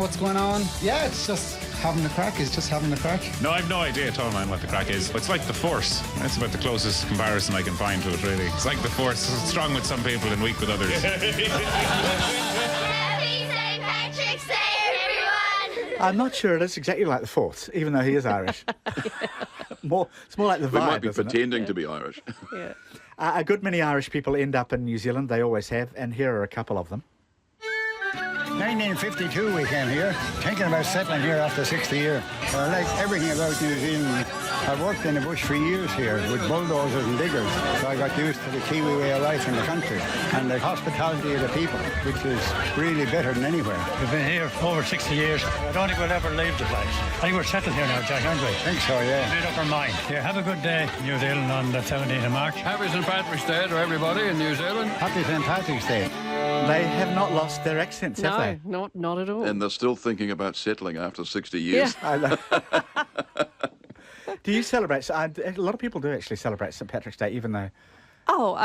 What's going on? Yeah, it's just having the crack. It's just having the crack. No, I've no idea at all, man, what the crack is. It's like the Force. That's about the closest comparison I can find to it, really. It's like the Force. It's strong with some people and weak with others. Happy St. Patrick's Day, everyone! I'm not sure it is exactly like the Force, even though he is Irish. It's more like the vibe, We might be isn't pretending to be Irish. it? A good many Irish people end up in New Zealand. They always have, and here are a couple of them. 1952 we came here, thinking about settling here after 60 years. I like everything about New Zealand. I worked in the bush for years here with bulldozers and diggers, so I got used to the Kiwi way of life in the country and the hospitality of the people, which is really better than anywhere. We've been here over 60 years. I don't think we'll ever leave the place. I think we're settled here now, Jack, aren't we? I think so, yeah. Made up our mind. Yeah, have a good day, New Zealand, on the 17th of March. Happy St. Patrick's Day to everybody in New Zealand. Happy St. Patrick's Day. They have not lost their accents, have they? No, not at all. And they're still thinking about settling after 60 years. I know. Do you celebrate? A lot of people do actually celebrate St. Patrick's Day, even though... Well,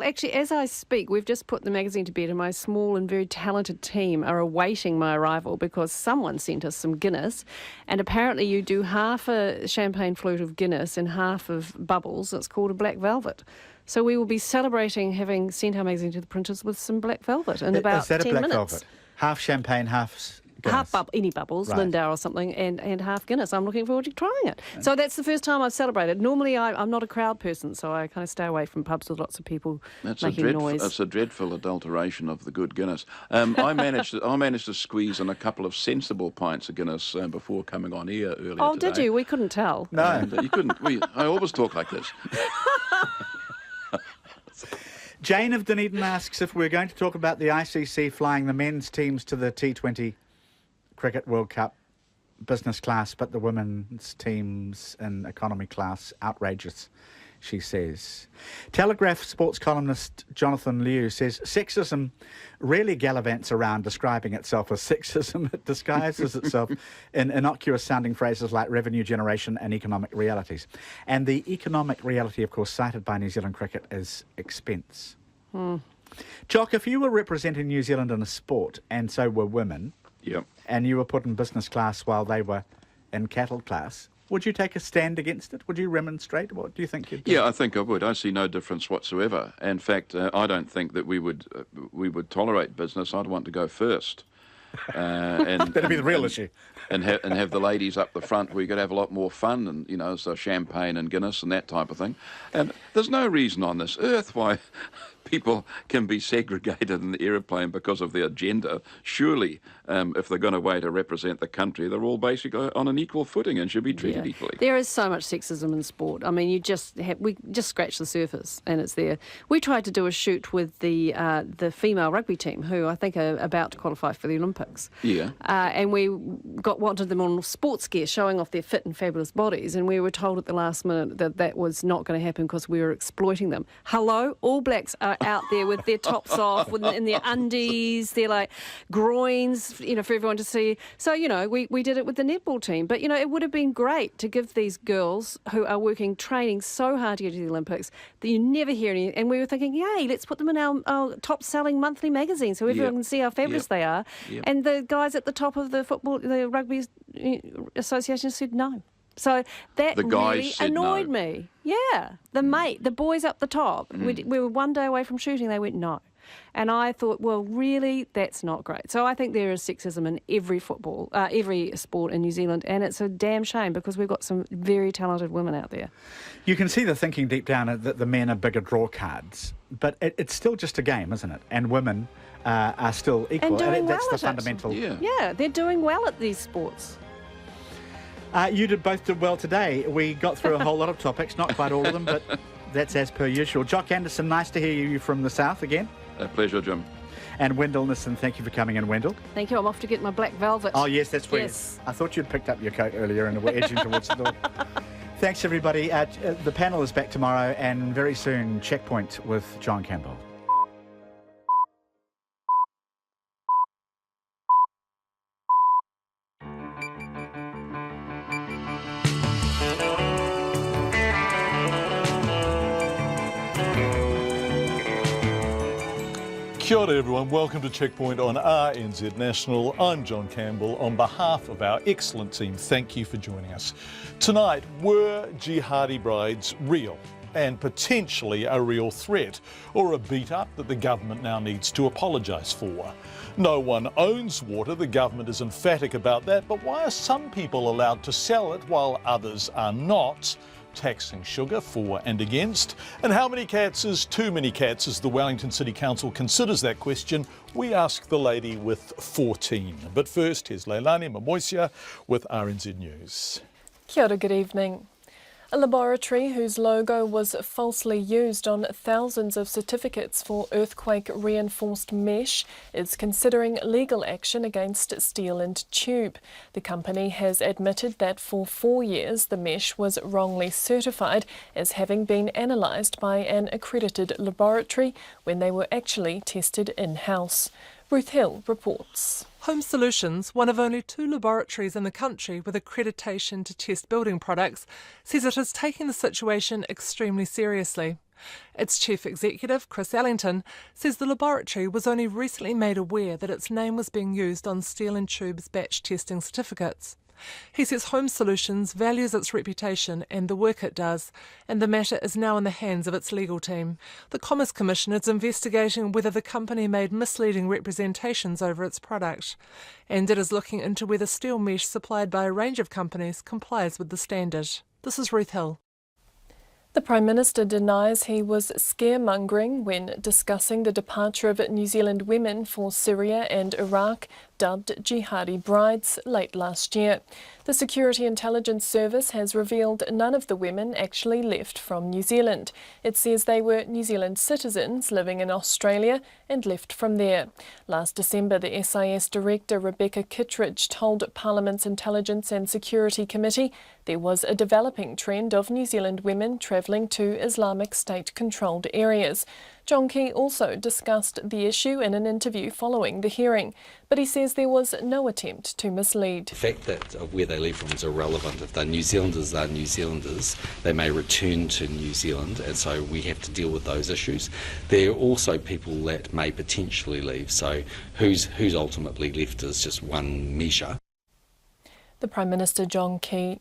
actually, as I speak, we've just put the magazine to bed and my small and very talented team are awaiting my arrival because someone sent us some Guinness, and apparently you do half a champagne flute of Guinness and half of bubbles. It's called a black velvet. So we will be celebrating having sent our magazine to the printers with some black velvet in about 10 minutes. Is that a black velvet? Half champagne, half Guinness? Any bubbles, Right. Lindau or something, and half Guinness. I'm looking forward to trying it. So that's the first time I've celebrated. Normally I'm not a crowd person, so I kind of stay away from pubs with lots of people making noise. It's a dreadful adulteration of the good Guinness. I managed to squeeze in a couple of sensible pints of Guinness before coming on air earlier today. Oh, did you? We couldn't tell. No. And, you couldn't. I always talk like this. Jane of Dunedin asks if we're going to talk about the ICC flying the men's teams to the T20 Cricket World Cup business class, but the women's teams in economy class. Outrageous, she says. Telegraph sports columnist Jonathan Liu says sexism rarely gallivants around describing itself as sexism. It disguises itself in innocuous-sounding phrases like revenue generation and economic realities. And the economic reality, of course, cited by New Zealand cricket is expense. Jock, if you were representing New Zealand in a sport, and so were women, Yep. and you were put in business class while they were in cattle class, would you take a stand against it? Would you remonstrate? What do you think you'd do? Yeah, I think I would. I see no difference whatsoever. In fact, I don't think that we would tolerate business. I'd want to go first. That'd be the real issue. And have the ladies up the front where you could have a lot more fun and, so champagne and Guinness and that type of thing. And there's no reason on this earth why people can be segregated in the aeroplane because of their gender. Surely, if they're going away to represent the country, they're all basically on an equal footing and should be treated equally. There is so much sexism in sport. I mean, we just scratch the surface and it's there. We tried to do a shoot with the female rugby team, who I think are about to qualify for the Olympics. Yeah. And we wanted them on sports gear, showing off their fit and fabulous bodies, and we were told at the last minute that was not going to happen because we were exploiting them. Hello, All Blacks are out there with their tops off, in their undies, their like groins, for everyone to see. So, we did it with the netball team. But, it would have been great to give these girls who are training so hard to get to the Olympics that you never hear any. And we were thinking, yay, let's put them in our top-selling monthly magazine so everyone can see how fabulous they are. Yep. And the guys at the top of the Rugby Association said no. So that really annoyed me. Yeah. The boys up the top, we were one day away from shooting, they went no. And I thought, well, really, that's not great. So I think there is sexism in every sport in New Zealand, and it's a damn shame because we've got some very talented women out there. You can see the thinking deep down that the men are bigger draw cards, but it's still just a game, isn't it? And women are still equal. And doing that's well the at fundamental. Yeah, they're doing well at these sports. You both did well today. We got through a whole lot of topics, not quite all of them, but that's as per usual. Jock Anderson, nice to hear you from the south again. A pleasure, Jim. And Wendell Nissen, thank you for coming in, Wendell. Thank you. I'm off to get my black velvet. Oh, yes, that's where. Yes. I thought you'd picked up your coat earlier and were edging towards the door. Thanks, everybody. The panel is back tomorrow, and very soon, Checkpoint with John Campbell. Kia ora everyone, welcome to Checkpoint on RNZ National. I'm John Campbell. On behalf of our excellent team, thank you for joining us. Tonight, were jihadi brides real and potentially a real threat, or a beat-up that the government now needs to apologise for? No one owns water, the government is emphatic about that, but why are some people allowed to sell it while others are not? Taxing sugar for and against. And how many cats is too many cats as the Wellington City Council considers that question? We ask the lady with 14. But first, here's Leilani Mamoisia with RNZ News. Kia ora, good evening. A laboratory whose logo was falsely used on thousands of certificates for earthquake-reinforced mesh is considering legal action against Steel and Tube. The company has admitted that for 4 years the mesh was wrongly certified as having been analysed by an accredited laboratory when they were actually tested in-house. Ruth Hill reports. Home Solutions, one of only 2 laboratories in the country with accreditation to test building products, says it is taking the situation extremely seriously. Its chief executive, Chris Ellington, says the laboratory was only recently made aware that its name was being used on Steel and Tube's batch testing certificates. He says Home Solutions values its reputation and the work it does, and the matter is now in the hands of its legal team. The Commerce Commission is investigating whether the company made misleading representations over its product, and it is looking into whether steel mesh supplied by a range of companies complies with the standard. This is Ruth Hill. The Prime Minister denies he was scaremongering when discussing the departure of New Zealand women for Syria and Iraq, dubbed jihadi brides, late last year. The Security Intelligence Service has revealed none of the women actually left from New Zealand. It says they were New Zealand citizens living in Australia and left from there. Last December, the SIS Director Rebecca Kittredge told Parliament's Intelligence and Security Committee there was a developing trend of New Zealand women travelling to Islamic State-controlled areas. John Key also discussed the issue in an interview following the hearing, but he says there was no attempt to mislead. The fact that where they leave from is irrelevant. If they're New Zealanders, they're New Zealanders. They may return to New Zealand, and so we have to deal with those issues. There are also people that may potentially leave, so who's ultimately left is just one measure. The Prime Minister, John Key.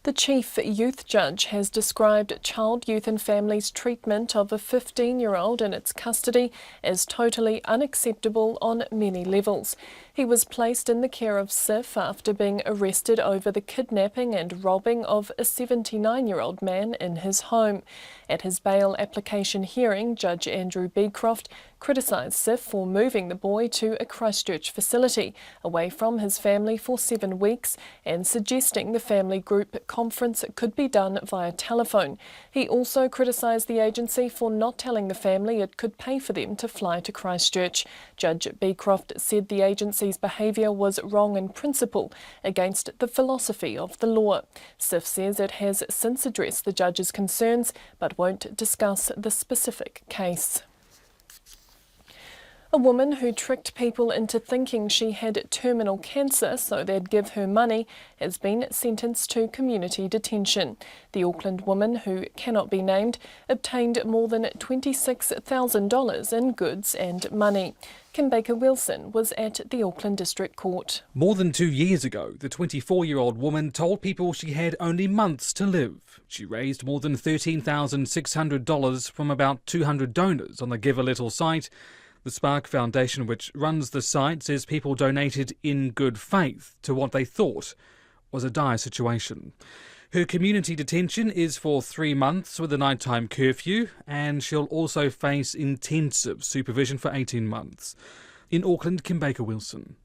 The Chief Youth Judge has described Child, Youth and Families' treatment of a 15-year-old in its custody as totally unacceptable on many levels. He was placed in the care of SIF after being arrested over the kidnapping and robbing of a 79-year-old man in his home. At his bail application hearing, Judge Andrew Beecroft criticised SIF for moving the boy to a Christchurch facility, away from his family for 7 weeks, and suggesting the family group conference could be done via telephone. He also criticised the agency for not telling the family it could pay for them to fly to Christchurch. Judge Beecroft said the agency's behaviour was wrong in principle, against the philosophy of the law. SIF says it has since addressed the judge's concerns, but won't discuss the specific case. A woman who tricked people into thinking she had terminal cancer so they'd give her money has been sentenced to community detention. The Auckland woman, who cannot be named, obtained more than $26,000 in goods and money. Kim Baker-Wilson was at the Auckland District Court. More than 2 years ago, the 24-year-old woman told people she had only months to live. She raised more than $13,600 from about 200 donors on the Give a Little site. The Spark Foundation, which runs the site, says people donated in good faith to what they thought was a dire situation. Her community detention is for 3 months with a nighttime curfew, and she'll also face intensive supervision for 18 months. In Auckland, Kim Baker-Wilson.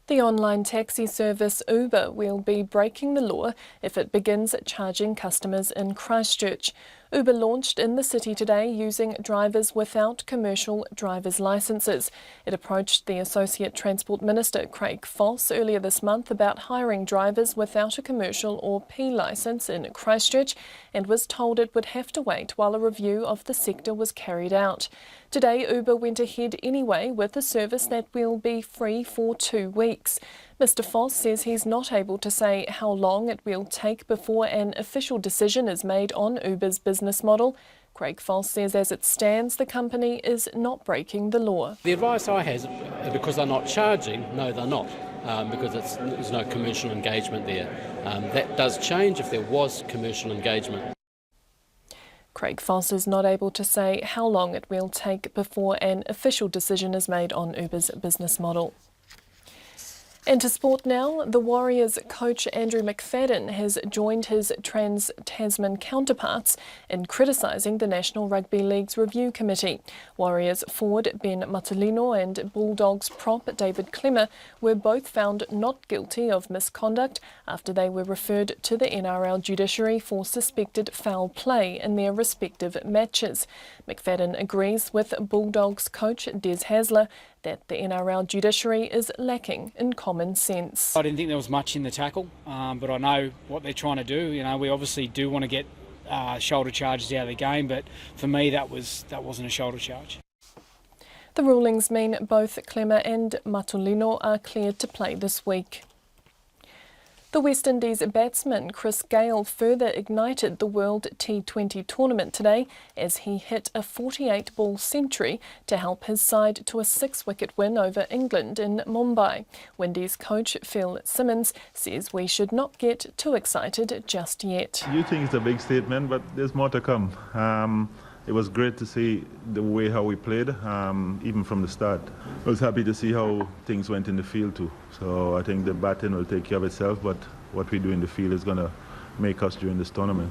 The online taxi service Uber will be breaking the law if it begins charging customers in Christchurch. Uber launched in the city today using drivers without commercial driver's licences. It approached the Associate Transport Minister, Craig Foss, earlier this month about hiring drivers without a commercial or P licence in Christchurch, and was told it would have to wait while a review of the sector was carried out. Today, Uber went ahead anyway with a service that will be free for 2 weeks. Mr Foss says he's not able to say how long it will take before an official decision is made on Uber's business model. Craig Foss says as it stands, the company is not breaking the law. The advice I have, because they're not charging, no, they're not, because there's no commercial engagement there. That does change if there was commercial engagement. Craig Foss is not able to say how long it will take before an official decision is made on Uber's business model. And to sport now, the Warriors coach Andrew McFadden has joined his Trans-Tasman counterparts in criticising the National Rugby League's review committee. Warriors forward Ben Matulino and Bulldogs prop David Klemmer were both found not guilty of misconduct after they were referred to the NRL judiciary for suspected foul play in their respective matches. McFadden agrees with Bulldogs coach Des Hasler that the NRL judiciary is lacking in common sense. I didn't think there was much in the tackle, but I know what they're trying to do. You know, we obviously do want to get shoulder charges out of the game, but for me that wasn't a shoulder charge. The rulings mean both Klemmer and Matulino are cleared to play this week. The West Indies batsman Chris Gayle further ignited the World T20 tournament today as he hit a 48-ball century to help his side to a 6-wicket win over England in Mumbai. Windies coach Phil Simmons says we should not get too excited just yet. You think it's a big statement, but there's more to come. It was great to see the way how we played, even from the start. I was happy to see how things went in the field too. So I think the batting will take care of itself, but what we do in the field is going to make us during this tournament.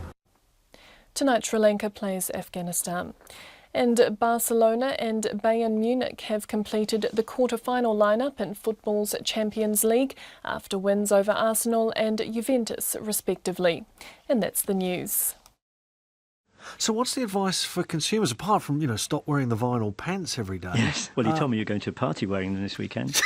Tonight Sri Lanka plays Afghanistan. And Barcelona and Bayern Munich have completed the quarter-final lineup in football's Champions League after wins over Arsenal and Juventus respectively. And that's the news. So what's the advice for consumers, apart from, stop wearing the vinyl pants every day? Yes, well, you told me you're going to a party wearing them this weekend.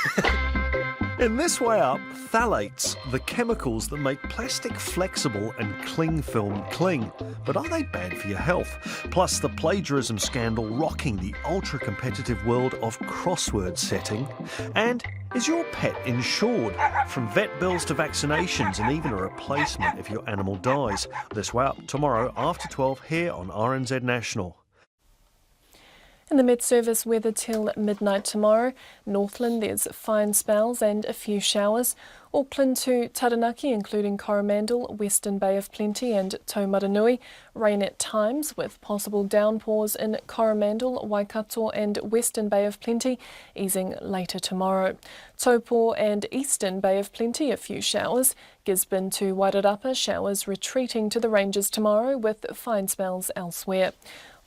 In this way up, phthalates, the chemicals that make plastic flexible and cling film cling. But are they bad for your health? Plus the plagiarism scandal rocking the ultra-competitive world of crossword setting. And is your pet insured? From vet bills to vaccinations and even a replacement if your animal dies. This way up tomorrow after 12 here on RNZ National. In the Met Service weather till midnight tomorrow. Northland there's fine spells and a few showers. Auckland to Taranaki including Coromandel, Western Bay of Plenty and Taumaranui. Rain at times with possible downpours in Coromandel, Waikato and Western Bay of Plenty, easing later tomorrow. Taupo and Eastern Bay of Plenty a few showers. Gisborne to Wairarapa showers retreating to the ranges tomorrow with fine spells elsewhere.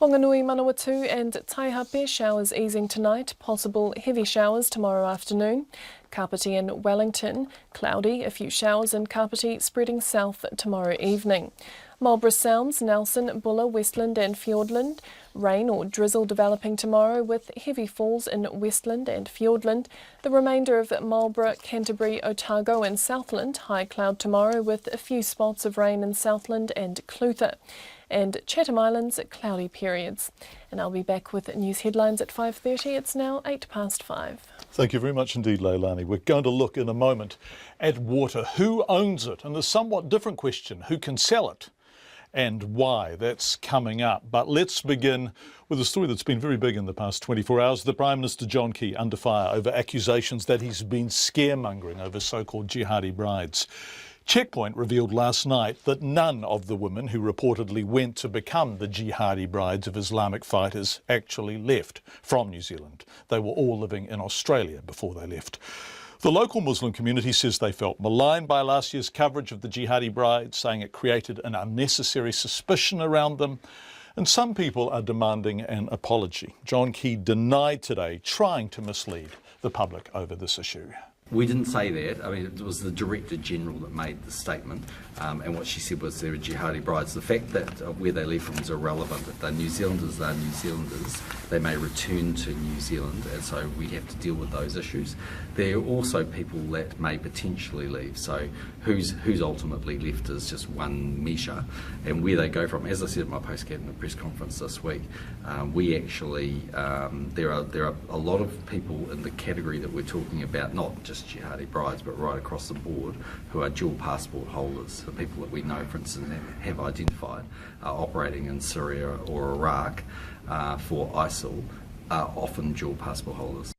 Wanganui, Manawatu and Taihape showers easing tonight, possible heavy showers tomorrow afternoon. Kapiti and Wellington, cloudy, a few showers in Kapiti spreading south tomorrow evening. Marlborough Sounds, Nelson, Buller, Westland and Fiordland. Rain or drizzle developing tomorrow with heavy falls in Westland and Fiordland. The remainder of Marlborough, Canterbury, Otago and Southland, high cloud tomorrow with a few spots of rain in Southland and Clutha. And Chatham Islands, cloudy periods. And I'll be back with news headlines at 5:30. It's now 5:08. Thank you very much indeed, Leilani. We're going to look in a moment at water. Who owns it? And a somewhat different question, who can sell it? And why? That's coming up. But let's begin with a story that's been very big in the past 24 hours. The Prime Minister John Campbell under fire over accusations that he's been scaremongering over so-called jihadi brides. Checkpoint revealed last night that none of the women who reportedly went to become the jihadi brides of Islamic fighters actually left from New Zealand. They were all living in Australia before they left. The local Muslim community says they felt maligned by last year's coverage of the jihadi brides, saying it created an unnecessary suspicion around them. And some people are demanding an apology. John Campbell denied today trying to mislead the public over this issue. We didn't say that. I mean, it was the Director General that made the statement, and what she said was they were jihadi brides. The fact that where they leave from is irrelevant. If they're New Zealanders, they're New Zealanders. They may return to New Zealand, and so we have to deal with those issues. There are also people that may potentially leave, so who's ultimately left is just one measure. And where they go from, as I said at my post-cabinet press conference this week, we actually, there are a lot of people in the category that we're talking about, not just just jihadi brides, but right across the board, who are dual passport holders. The people that we know, for instance, have identified are operating in Syria or Iraq for ISIL are often dual passport holders.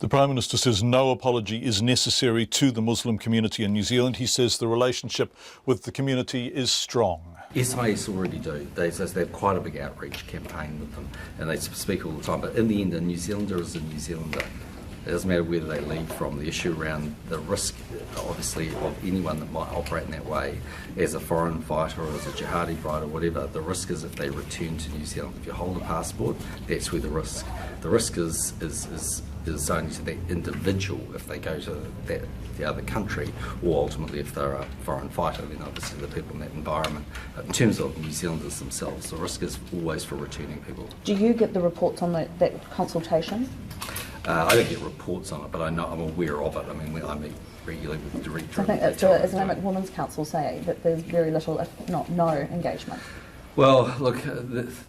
The Prime Minister says no apology is necessary to the Muslim community in New Zealand. He says the relationship with the community is strong. SIS already do. They have quite a big outreach campaign with them, and they speak all the time. But in the end, a New Zealander is a New Zealander. It doesn't matter where they leave from. The issue around the risk, obviously, of anyone that might operate in that way, as a foreign fighter or as a jihadi bride or whatever, the risk is if they return to New Zealand. If you hold a passport, that's where the risk. The risk is only to that individual if they go to the other country, or ultimately if they're a foreign fighter, then obviously the people in that environment. But in terms of New Zealanders themselves, the risk is always for returning people. Do you get the reports on that consultation? I don't get reports on it, but I'm aware of it. I mean, I meet regularly with the director. I think that's the Islamic Women's Council say that there's very little, if not no, engagement. Well, look,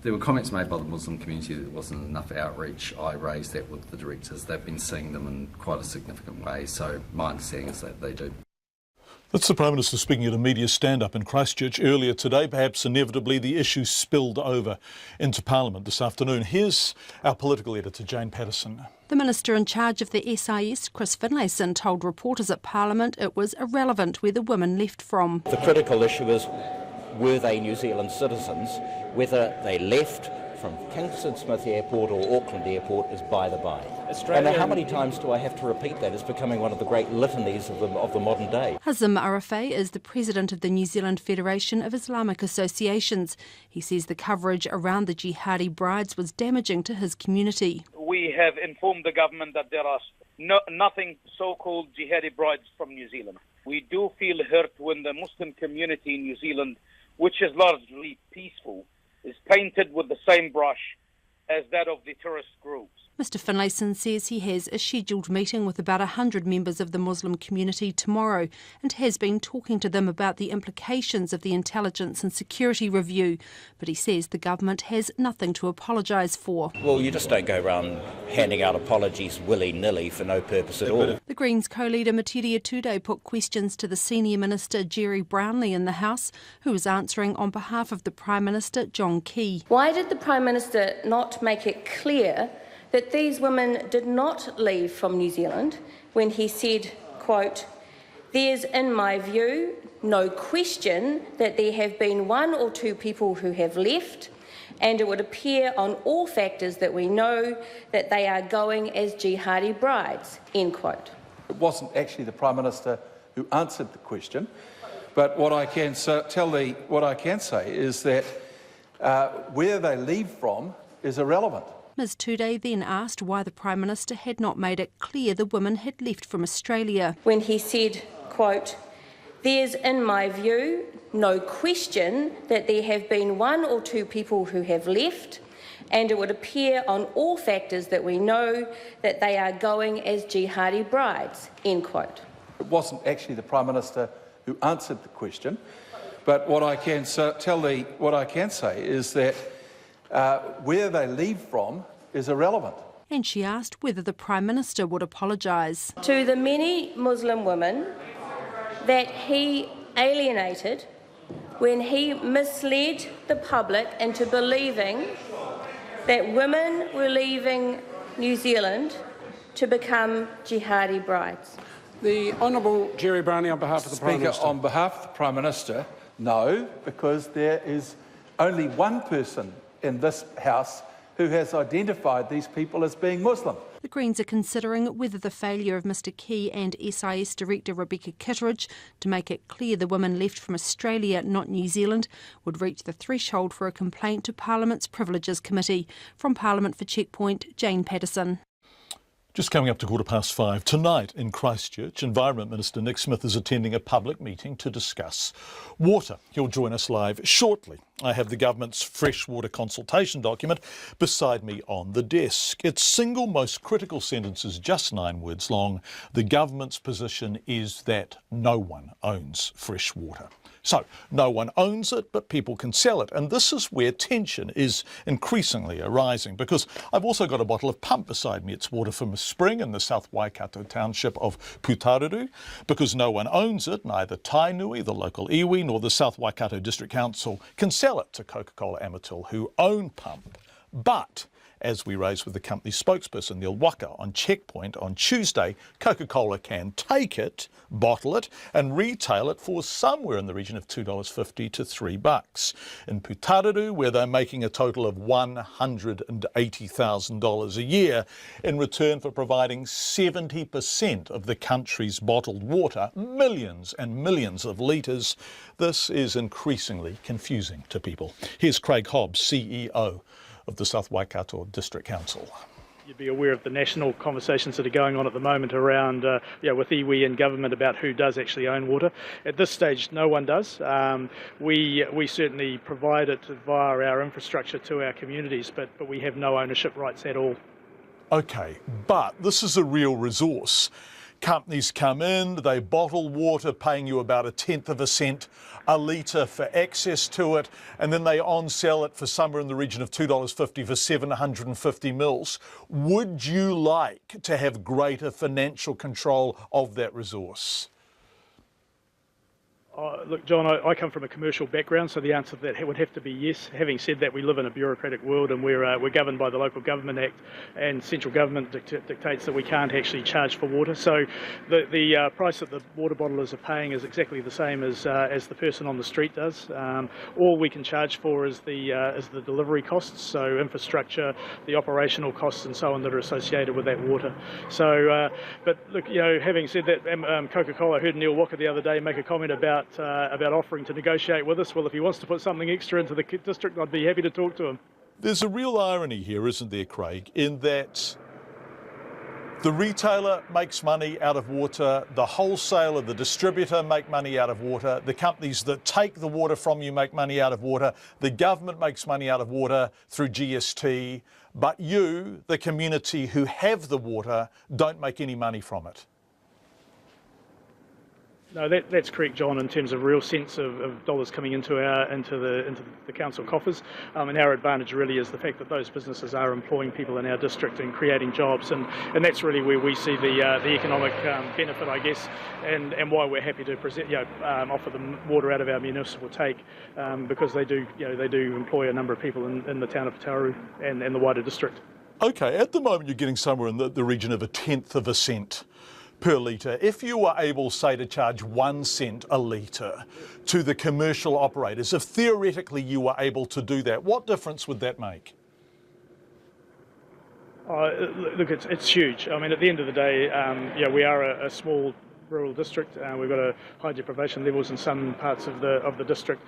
there were comments made by the Muslim community that there wasn't enough outreach. I raised that with the directors. They've been seeing them in quite a significant way, so my understanding is that they do. That's the Prime Minister speaking at a media stand-up in Christchurch earlier today. Perhaps inevitably the issue spilled over into Parliament this afternoon. Here's our political editor, Jane Patterson. The Minister in charge of the SIS, Chris Finlayson, told reporters at Parliament it was irrelevant where the women left from. The critical issue is, were they New Zealand citizens? Whether they left from Kingston Smith Airport or Auckland Airport is by the by. And how many times do I have to repeat that? It's becoming one of the great litanies of the modern day. Hazim Arafai is the president of the New Zealand Federation of Islamic Associations. He says the coverage around the jihadi brides was damaging to his community. We have informed the government that there are nothing so-called jihadi brides from New Zealand. We do feel hurt when the Muslim community in New Zealand, which is largely peaceful, is painted with the same brush as that of the terrorist groups. Mr Finlayson says he has a scheduled meeting with about 100 members of the Muslim community tomorrow and has been talking to them about the implications of the intelligence and security review. But he says the government has nothing to apologise for. Well, you just don't go around handing out apologies willy-nilly for no purpose at all. The Greens co-leader Matiria Tude put questions to the Senior Minister Jerry Brownlee in the House, who was answering on behalf of the Prime Minister John Key. Why did the Prime Minister not make it clear that these women did not leave from New Zealand when he said, quote, "There's, in my view, no question that there have been one or two people who have left, and it would appear on all factors that we know that they are going as jihadi brides," end quote. It wasn't actually the Prime Minister who answered the question, but what I can say is that where they leave from is irrelevant. Ms Tude then asked why the Prime Minister had not made it clear the women had left from Australia. When he said, quote, "There's, in my view, no question that there have been one or two people who have left, and it would appear on all factors that we know that they are going as jihadi brides," end quote. It wasn't actually the Prime Minister who answered the question, but what I can say is that where they leave from is irrelevant. And she asked whether the Prime Minister would apologise. To the many Muslim women that he alienated when he misled the public into believing that women were leaving New Zealand to become jihadi brides. The Honourable Jerry Brownlee on behalf of the Prime Minister. On behalf of the Prime Minister, no, because there is only one person in this House who has identified these people as being Muslim. The Greens are considering whether the failure of Mr Key and SIS Director Rebecca Kitteridge to make it clear the women left from Australia, not New Zealand, would reach the threshold for a complaint to Parliament's Privileges Committee. From Parliament for Checkpoint, Jane Patterson. Just coming up to 5:15. Tonight in Christchurch, Environment Minister Nick Smith is attending a public meeting to discuss water. He'll join us live shortly. I have the government's freshwater consultation document beside me on the desk. Its single most critical sentence is just 9 words long. The government's position is that no one owns fresh water. So, no one owns it, but people can sell it. And this is where tension is increasingly arising, because I've also got a bottle of pump beside me. It's water from spring in the South Waikato township of Putaruru. Because no one owns it, neither Tainui, the local iwi, nor the South Waikato District Council can sell it to Coca-Cola Amatil, who own Pump. But as we raised with the company's spokesperson, Neil Waka, on Checkpoint on Tuesday, Coca-Cola can take it, bottle it, and retail it for somewhere in the region of $2.50 to $3. In Putaruru, where they're making a total of $180,000 a year in return for providing 70% of the country's bottled water, millions and millions of litres, this is increasingly confusing to people. Here's Craig Hobbs, CEO of the South Waikato District Council. You'd be aware of the national conversations that are going on at the moment around, with iwi and government about who does actually own water. At this stage, no one does. We certainly provide it via our infrastructure to our communities, but we have no ownership rights at all. Okay, but this is a real resource. Companies come in, they bottle water, paying you about 1/10 of a cent a litre for access to it, and then they on-sell it for somewhere in the region of $2.50 for 750 mils. Would you like to have greater financial control of that resource? Look, John, I come from a commercial background, so the answer to that would have to be yes. Having said that, we live in a bureaucratic world, and we're governed by the Local Government Act, and central government dictates that we can't actually charge for water. So the price that the water bottlers are paying is exactly the same as the person on the street does. All we can charge for is the delivery costs, so infrastructure, the operational costs, and so on that are associated with that water. So, but look, having said that, Coca-Cola, I heard Neil Waka the other day make a comment about offering to negotiate with us. Well, if he wants to put something extra into the district, I'd be happy to talk to him. There's a real irony here, isn't there, Craig, in that the retailer makes money out of water, the wholesaler, the distributor make money out of water, the companies that take the water from you make money out of water, the government makes money out of water through GST, but you, the community who have the water, don't make any money from it. No, that's correct, John, in terms of real sense of dollars coming into the council coffers. And our advantage really is the fact that those businesses are employing people in our district and creating jobs, and that's really where we see the economic benefit, I guess, and why we're happy to offer them water out of our municipal take, because they do employ a number of people in the town of Putaruru and the wider district. Okay, at the moment you're getting somewhere in the region of 1/10 of a cent per litre. If you were able, say, to charge 1 cent a litre to the commercial operators, if theoretically you were able to do that, what difference would that make? Look, it's huge. I mean, at the end of the day, we are a small rural district. We've got high deprivation levels in some parts of the district.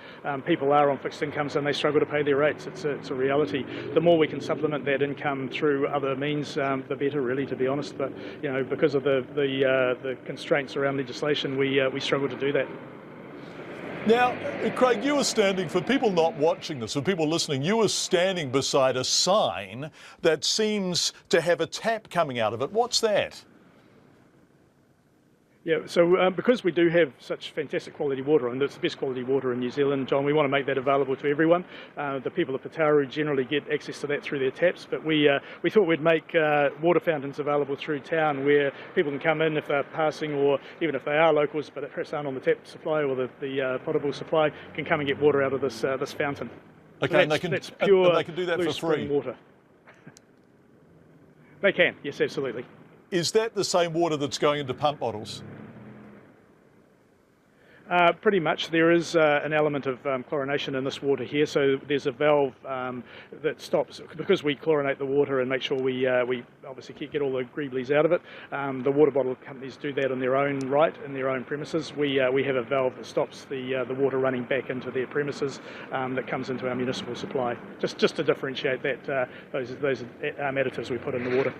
People are on fixed incomes and they struggle to pay their rates. It's a reality. The more we can supplement that income through other means, the better, really, to be honest. But because of the constraints around legislation, we struggle to do that. Now, Craig, you were standing, for people not watching this, for people listening, you were standing beside a sign that seems to have a tap coming out of it. What's that? Yeah, so because we do have such fantastic quality water, and it's the best quality water in New Zealand, John, we want to make that available to everyone. The people of Putaruru generally get access to that through their taps, but we thought we'd make water fountains available through town where people can come in if they're passing, or even if they are locals but perhaps aren't on the tap supply or the potable supply, can come and get water out of this fountain. Okay, so and that's pure and they can do that for free? Water. They can, yes, absolutely. Is that the same water that's going into pump bottles? Pretty much. There is an element of chlorination in this water here, so there's a valve that stops, because we chlorinate the water and make sure we obviously get all the greeblies out of it. The water bottle companies do that in their own right, in their own premises. We have a valve that stops the water running back into their premises that comes into our municipal supply, just to differentiate that those additives we put in the water.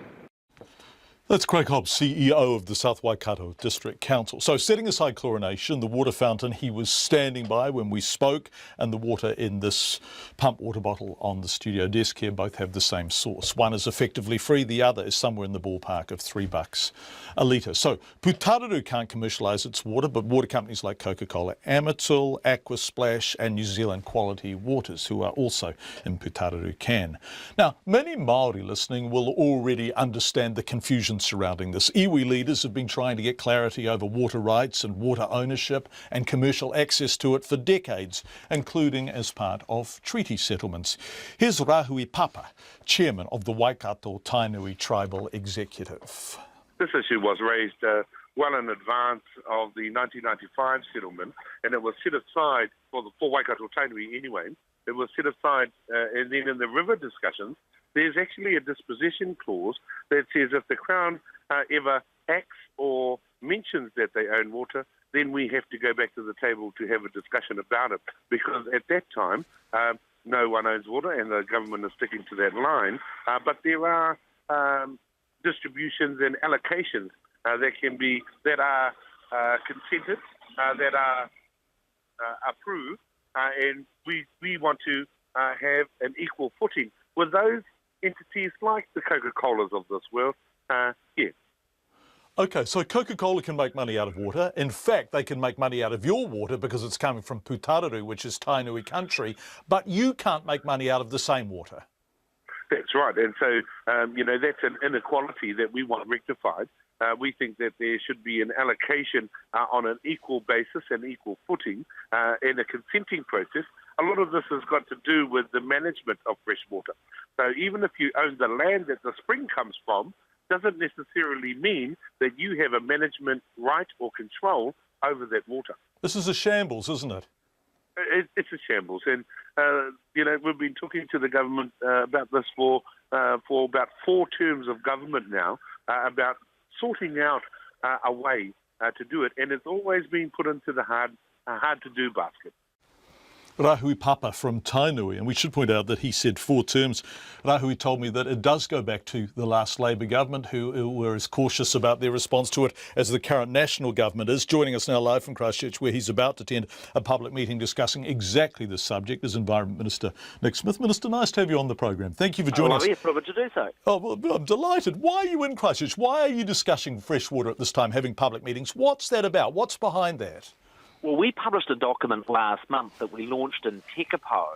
That's Craig Hobbs, CEO of the South Waikato District Council. So setting aside chlorination, the water fountain he was standing by when we spoke and the water in this pump water bottle on the studio desk here both have the same source. One is effectively free, the other is somewhere in the ballpark of $3 a litre. So Putaruru can't commercialise its water, but water companies like Coca-Cola Amatil, Aquasplash and New Zealand Quality Waters, who are also in Putaruru, can. Now, many Māori listening will already understand the confusion questions surrounding this. Iwi leaders have been trying to get clarity over water rights and water ownership and commercial access to it for decades, including as part of treaty settlements. Here's Rahui Papa, chairman of the Waikato Tainui Tribal Executive. This issue was raised well in advance of the 1995 settlement, and it was set aside for Waikato Tainui anyway. It was set aside, and then in the river discussions, there's actually a disposition clause that says if the Crown ever acts or mentions that they own water, then we have to go back to the table to have a discussion about it. Because at that time, no one owns water, and the government is sticking to that line. But there are distributions and allocations that are consented, that are approved, and we want to have an equal footing with those entities like the Coca-Colas of this world. OK, so Coca-Cola can make money out of water. In fact, they can make money out of your water because it's coming from Putararu, which is Tainui country, but you can't make money out of the same water. That's right, and so, that's an inequality that we want rectified. We think that there should be an allocation on an equal basis and equal footing in a consenting process. A lot of this has got to do with the management of fresh water. So even if you own the land that the spring comes from, doesn't necessarily mean that you have a management right or control over that water. This is a shambles, isn't it? It's a shambles, and we've been talking to the government about this for about 4 terms of government now, about sorting out a way to do it, and it's always been put into the hard to do basket. Rahui Papa from Tainui, and we should point out that he said 4 terms. Rahui told me that it does go back to the last Labour government, who were as cautious about their response to it as the current national government is. Joining us now live from Christchurch, where he's about to attend a public meeting discussing exactly this subject, is Environment Minister Nick Smith. Minister, nice to have you on the programme. Thank you for joining us. Yes, privilege to do so. Oh, well, I'm delighted. Why are you in Christchurch? Why are you discussing fresh water at this time, having public meetings? What's that about? What's behind that? Well, we published a document last month that we launched in Tekapo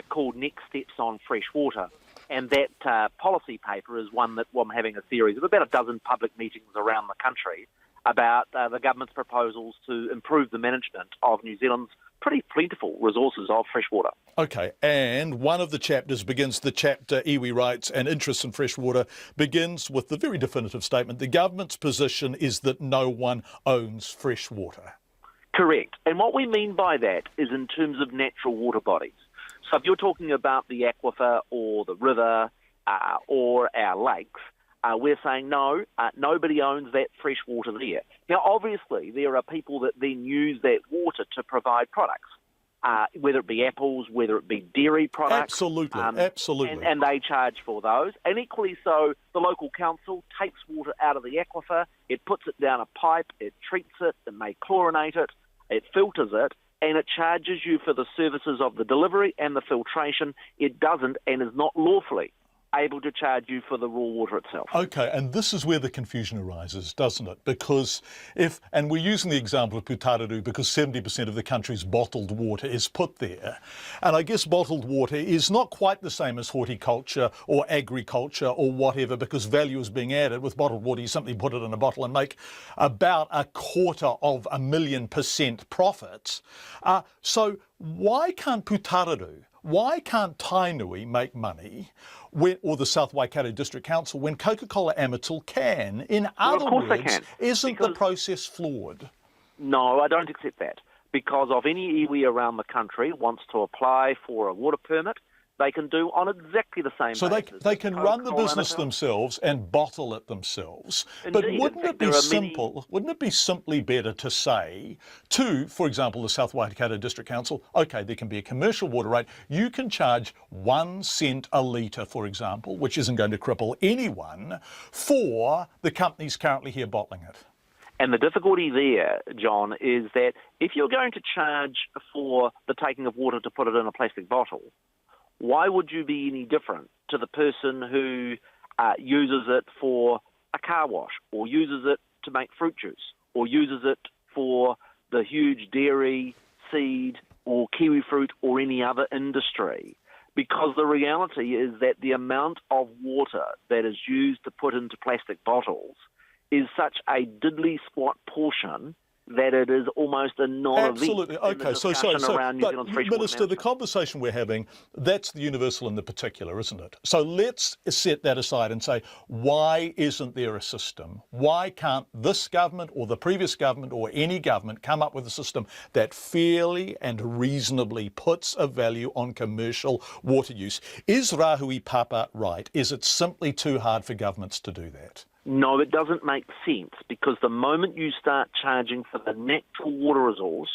called Next Steps on Fresh Water. And that policy paper is one that I'm having a series of about a dozen public meetings around the country about the government's proposals to improve the management of New Zealand's pretty plentiful resources of fresh water. OK, and one of the chapters begins, the chapter Iwi Rights and Interests in Fresh Water, begins with the very definitive statement: the government's position is that no one owns fresh water. Correct. And what we mean by that is in terms of natural water bodies. So if you're talking about the aquifer or the river or our lakes, we're saying no, nobody owns that fresh water there. Now, obviously, there are people that then use that water to provide products, whether it be apples, whether it be dairy products. Absolutely, absolutely. And they charge for those. And equally so, the local council takes water out of the aquifer, it puts it down a pipe, it treats it, it may chlorinate it, it filters it, and it charges you for the services of the delivery and the filtration. It doesn't and is not lawfully able to charge you for the raw water itself. OK, and this is where the confusion arises, doesn't it? Because and we're using the example of Putararu because 70% of the country's bottled water is put there. And I guess bottled water is not quite the same as horticulture or agriculture or whatever, because value is being added. With bottled water, you simply put it in a bottle and make about 250% profits. So why can't Putararu, why can't Tainui make money, or the South Waikato District Council, when Coca-Cola Amatil can? In other words, isn't the process flawed? No, I don't accept that. Because of any iwi around the country wants to apply for a water permit, they can do on exactly the same basis. So they can run the business themselves and bottle it themselves. Indeed. But wouldn't it be simple? Wouldn't it be simply better to say to, for example, the South Waikato District Council, OK, there can be a commercial water rate. You can charge 1 cent a litre, for example, which isn't going to cripple anyone, for the companies currently here bottling it. And the difficulty there, John, is that if you're going to charge for the taking of water to put it in a plastic bottle, why would you be any different to the person who uses it for a car wash, or uses it to make fruit juice, or uses it for the huge dairy, seed, or kiwi fruit, or any other industry? Because the reality is that the amount of water that is used to put into plastic bottles is such a diddly squat portion that it is almost a non-event. Absolutely. Okay, so around New Zealand's freshwater Minister, the management. conversation we're having, that's the universal and the particular, isn't it? So let's set that aside and say, why isn't there a system? Why can't this government or the previous government or any government come up with a system that fairly and reasonably puts a value on commercial water use? Is Rahui Papa right? Is it simply too hard for governments to do that? No, it doesn't make sense, because the moment you start charging for the natural water resource,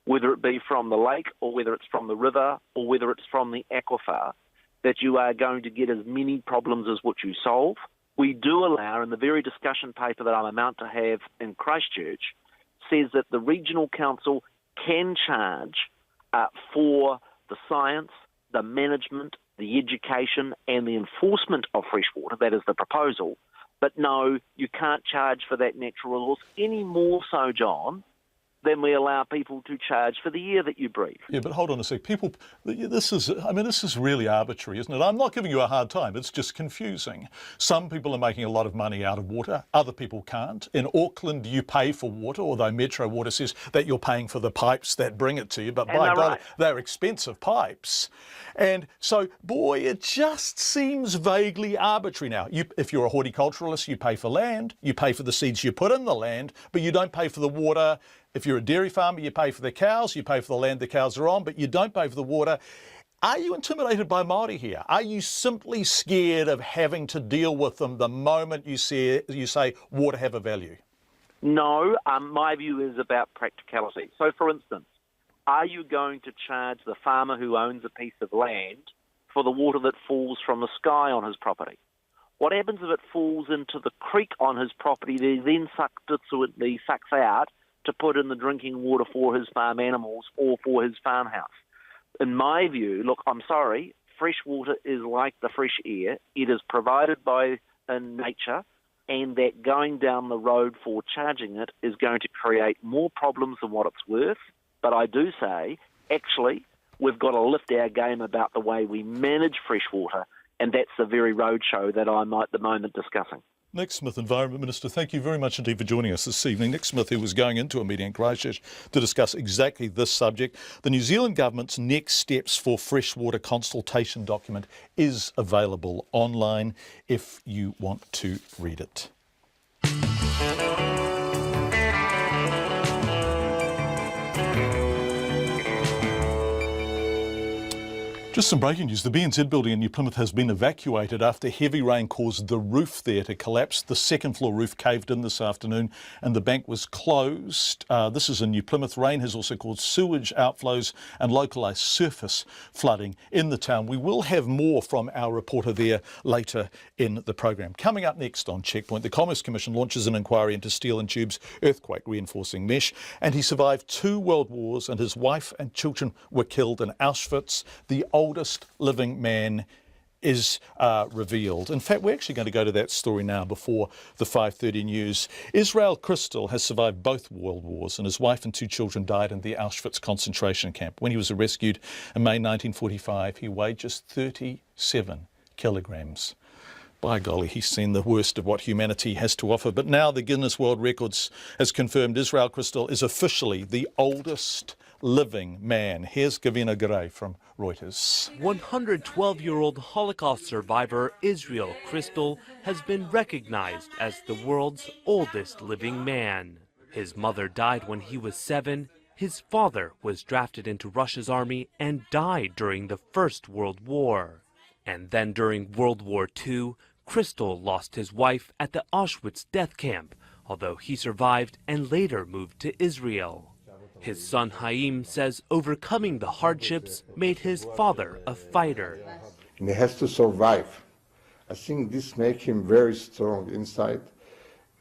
whether it be from the lake or whether it's from the river or whether it's from the aquifer, that you are going to get as many problems as what you solve. We do allow, in the very discussion paper that I'm about to have in Christchurch, says that the regional council can charge for the science, the management, the education and the enforcement of freshwater. That is the proposal. But no, you can't charge for that natural resource any more so, John, than we allow people to charge for the air that you breathe. Yeah, but hold on a sec. People, this is really arbitrary, isn't it? I'm not giving you a hard time. It's just confusing. Some people are making a lot of money out of water. Other people can't. In Auckland, you pay for water, although Metro Water says that you're paying for the pipes that bring it to you. But by God, they're expensive pipes. And so, boy, it just seems vaguely arbitrary now. If you're a horticulturalist, you pay for land. You pay for the seeds you put in the land, but you don't pay for the water. If you're a dairy farmer, you pay for the cows, you pay for the land the cows are on, but you don't pay for the water. Are you intimidated by Māori here? Are you simply scared of having to deal with them the moment you say water have a value? No, my view is about practicality. So, for instance, are you going to charge the farmer who owns a piece of land for the water that falls from the sky on his property? What happens if it falls into the creek on his property that he then sucks out to put in the drinking water for his farm animals or for his farmhouse? In my view, look, I'm sorry, fresh water is like the fresh air. It is provided by nature, and that going down the road for charging it is going to create more problems than what it's worth. But I do say, actually, we've got to lift our game about the way we manage fresh water, and that's the very roadshow that I'm at the moment discussing. Nick Smith, Environment Minister, thank you very much indeed for joining us this evening. Nick Smith, who was going into a meeting in Christchurch to discuss exactly this subject. The New Zealand Government's Next Steps for Freshwater consultation document is available online if you want to read it. Just some breaking news. The BNZ building in New Plymouth has been evacuated after heavy rain caused the roof there to collapse. The second floor roof caved in this afternoon and the bank was closed. This is in New Plymouth. Rain has also caused sewage outflows and localised surface flooding in the town. We will have more from our reporter there later in the program. Coming up next on Checkpoint, the Commerce Commission launches an inquiry into Steel and Tube's earthquake reinforcing mesh, and he survived 2 world wars and his wife and children were killed in Auschwitz. The oldest living man is revealed. In fact, we're actually going to go to that story now before the 5:30 news. Israel Crystal has survived both world wars and his wife and 2 children died in the Auschwitz concentration camp. When he was rescued in May 1945, he weighed just 37 kilograms. By golly, he's seen the worst of what humanity has to offer. But now the Guinness World Records has confirmed Israel Crystal is officially the oldest living man. Here's Gavina Gray from Reuters. 112-year-old Holocaust survivor Israel Crystal has been recognized as the world's oldest living man. His mother died when he was 7. His father was drafted into Russia's army and died during the First World War. And then during World War II, Crystal lost his wife at the Auschwitz death camp, although he survived and later moved to Israel. His son Haim says overcoming the hardships made his father a fighter. And he has to survive. I think this makes him very strong inside,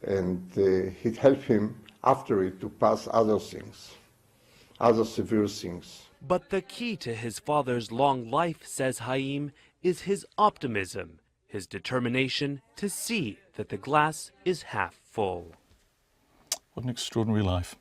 and it helped him after it to pass other things, other severe things. But the key to his father's long life, says Haim, is his optimism, his determination to see that the glass is half full. What an extraordinary life.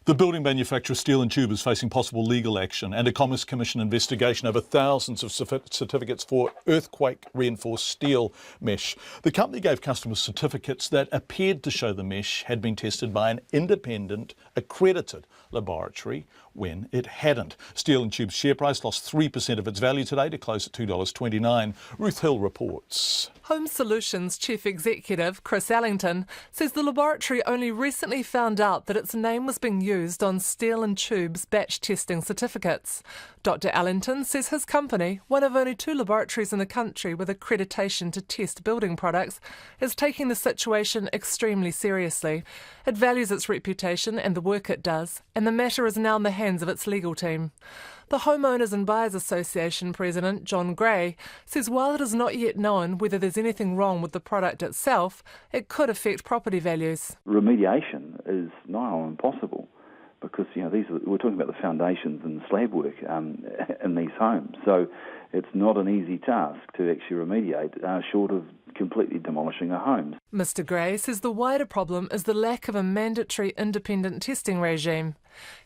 The building manufacturer Steel and Tube is facing possible legal action and a Commerce Commission investigation over thousands of certificates for earthquake-reinforced steel mesh. The company gave customers certificates that appeared to show the mesh had been tested by an independent, accredited laboratory when it hadn't. Steel and Tube's share price lost 3% of its value today to close at $2.29. Ruth Hill reports. Home Solutions Chief Executive Chris Ellington says the laboratory only recently found out that its name was being used on Steel and Tube's batch testing certificates. Dr. Ellington says his company, one of only 2 laboratories in the country with accreditation to test building products, is taking the situation extremely seriously. It values its reputation and the work it does, and the matter is now in the hands of its legal team. The Homeowners and Buyers Association President, John Gray, says while it is not yet known whether there's anything wrong with the product itself, it could affect property values. Remediation is nigh on impossible because, we're talking about the foundations and the slab work in these homes. So it's not an easy task to actually remediate, short of completely demolishing a home. Mr. Gray says the wider problem is the lack of a mandatory independent testing regime.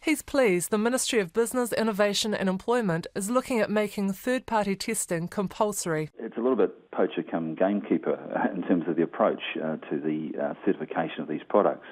He's pleased the Ministry of Business, Innovation and Employment is looking at making third-party testing compulsory. It's a little bit poacher come gamekeeper in terms of the approach to the certification of these products.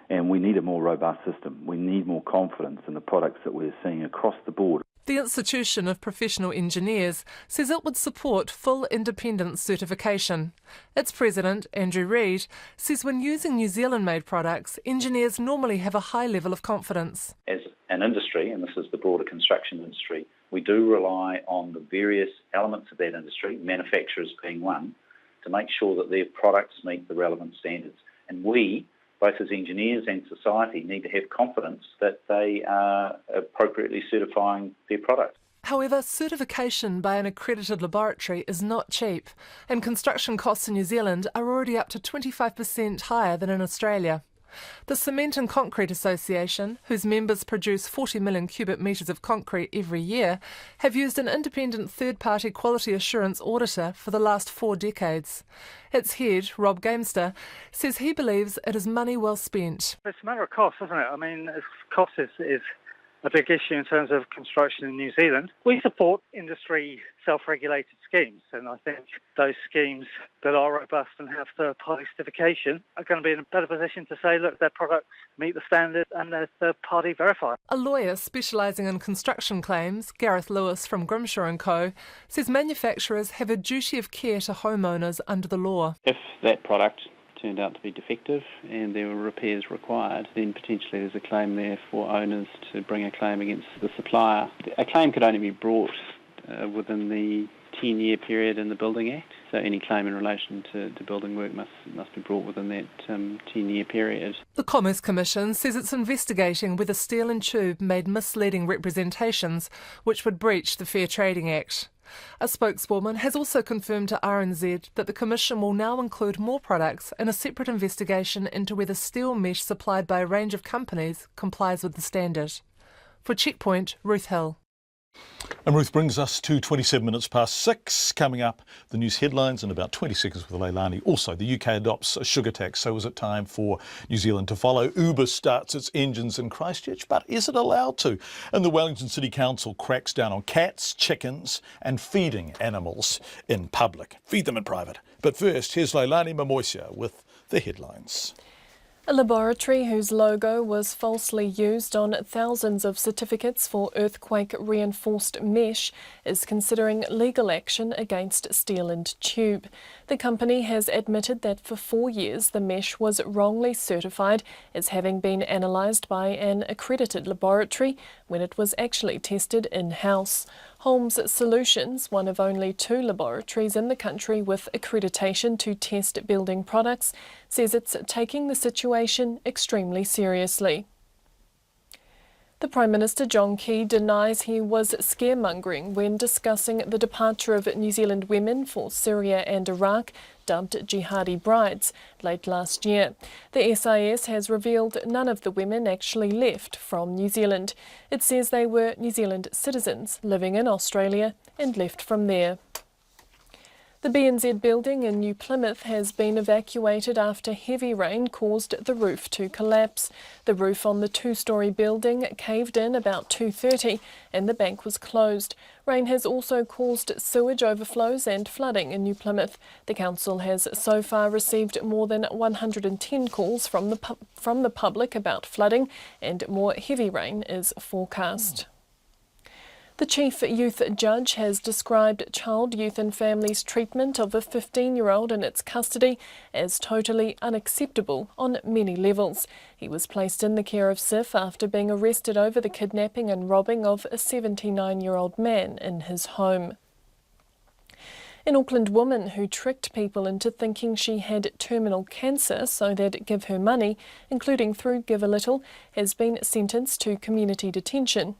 And we need a more robust system. We need more confidence in the products that we're seeing across the board. The Institution of Professional Engineers says it would support full independent certification. Its president, Andrew Reid, says when using New Zealand-made products, engineers normally have a high level of confidence. As an industry, and this is the broader construction industry, we do rely on the various elements of that industry, manufacturers being one, to make sure that their products meet the relevant standards. And we, both as engineers and society, need to have confidence that they are appropriately certifying their product. However, certification by an accredited laboratory is not cheap, and construction costs in New Zealand are already up to 25% higher than in Australia. The Cement and Concrete Association, whose members produce 40 million cubic metres of concrete every year, have used an independent third-party quality assurance auditor for the last 4 decades. Its head, Rob Gamester, says he believes it is money well spent. It's a matter of cost, isn't it? I mean, cost is a big issue in terms of construction in New Zealand. We support industry self-regulated schemes, and I think those schemes that are robust and have third-party certification are going to be in a better position to say, look, their products meet the standard and they're third-party verified. A lawyer specialising in construction claims, Gareth Lewis from Grimshaw & Co, says manufacturers have a duty of care to homeowners under the law. If that product turned out to be defective and there were repairs required, then potentially there's a claim there for owners to bring a claim against the supplier. A claim could only be brought within the 10-year period in the Building Act, so any claim in relation to building work must be brought within that 10-year period. The Commerce Commission says it's investigating whether Steel and Tube made misleading representations which would breach the Fair Trading Act. A spokeswoman has also confirmed to RNZ that the Commission will now include more products in a separate investigation into whether steel mesh supplied by a range of companies complies with the standard. For Checkpoint, Ruth Hill. And Ruth brings us to 27 minutes past 6. Coming up, the news headlines in about 20 seconds with Leilani. Also, the UK adopts a sugar tax, so is it time for New Zealand to follow? Uber starts its engines in Christchurch, but is it allowed to? And the Wellington City Council cracks down on cats, chickens and feeding animals in public. Feed them in private. But first, here's Leilani Mamoisia with the headlines. A laboratory whose logo was falsely used on thousands of certificates for earthquake-reinforced mesh is considering legal action against Steel and Tube. The company has admitted that for 4 years the mesh was wrongly certified as having been analysed by an accredited laboratory when it was actually tested in-house. Holmes Solutions, one of only 2 laboratories in the country with accreditation to test building products, says it's taking the situation extremely seriously. The Prime Minister John Campbell denies he was scaremongering when discussing the departure of New Zealand women for Syria and Iraq, dubbed jihadi brides, late last year. The SIS has revealed none of the women actually left from New Zealand. It says they were New Zealand citizens living in Australia and left from there. The BNZ building in New Plymouth has been evacuated after heavy rain caused the roof to collapse. The roof on the two-storey building caved in about 2:30 and the bank was closed. Rain has also caused sewage overflows and flooding in New Plymouth. The council has so far received more than 110 calls from the public about flooding, and more heavy rain is forecast. The Chief Youth Judge has described Child, Youth and Families' treatment of a 15-year-old in its custody as totally unacceptable on many levels. He was placed in the care of SIF after being arrested over the kidnapping and robbing of a 79-year-old man in his home. An Auckland woman who tricked people into thinking she had terminal cancer so they'd give her money, including through Give a Little, has been sentenced to community detention.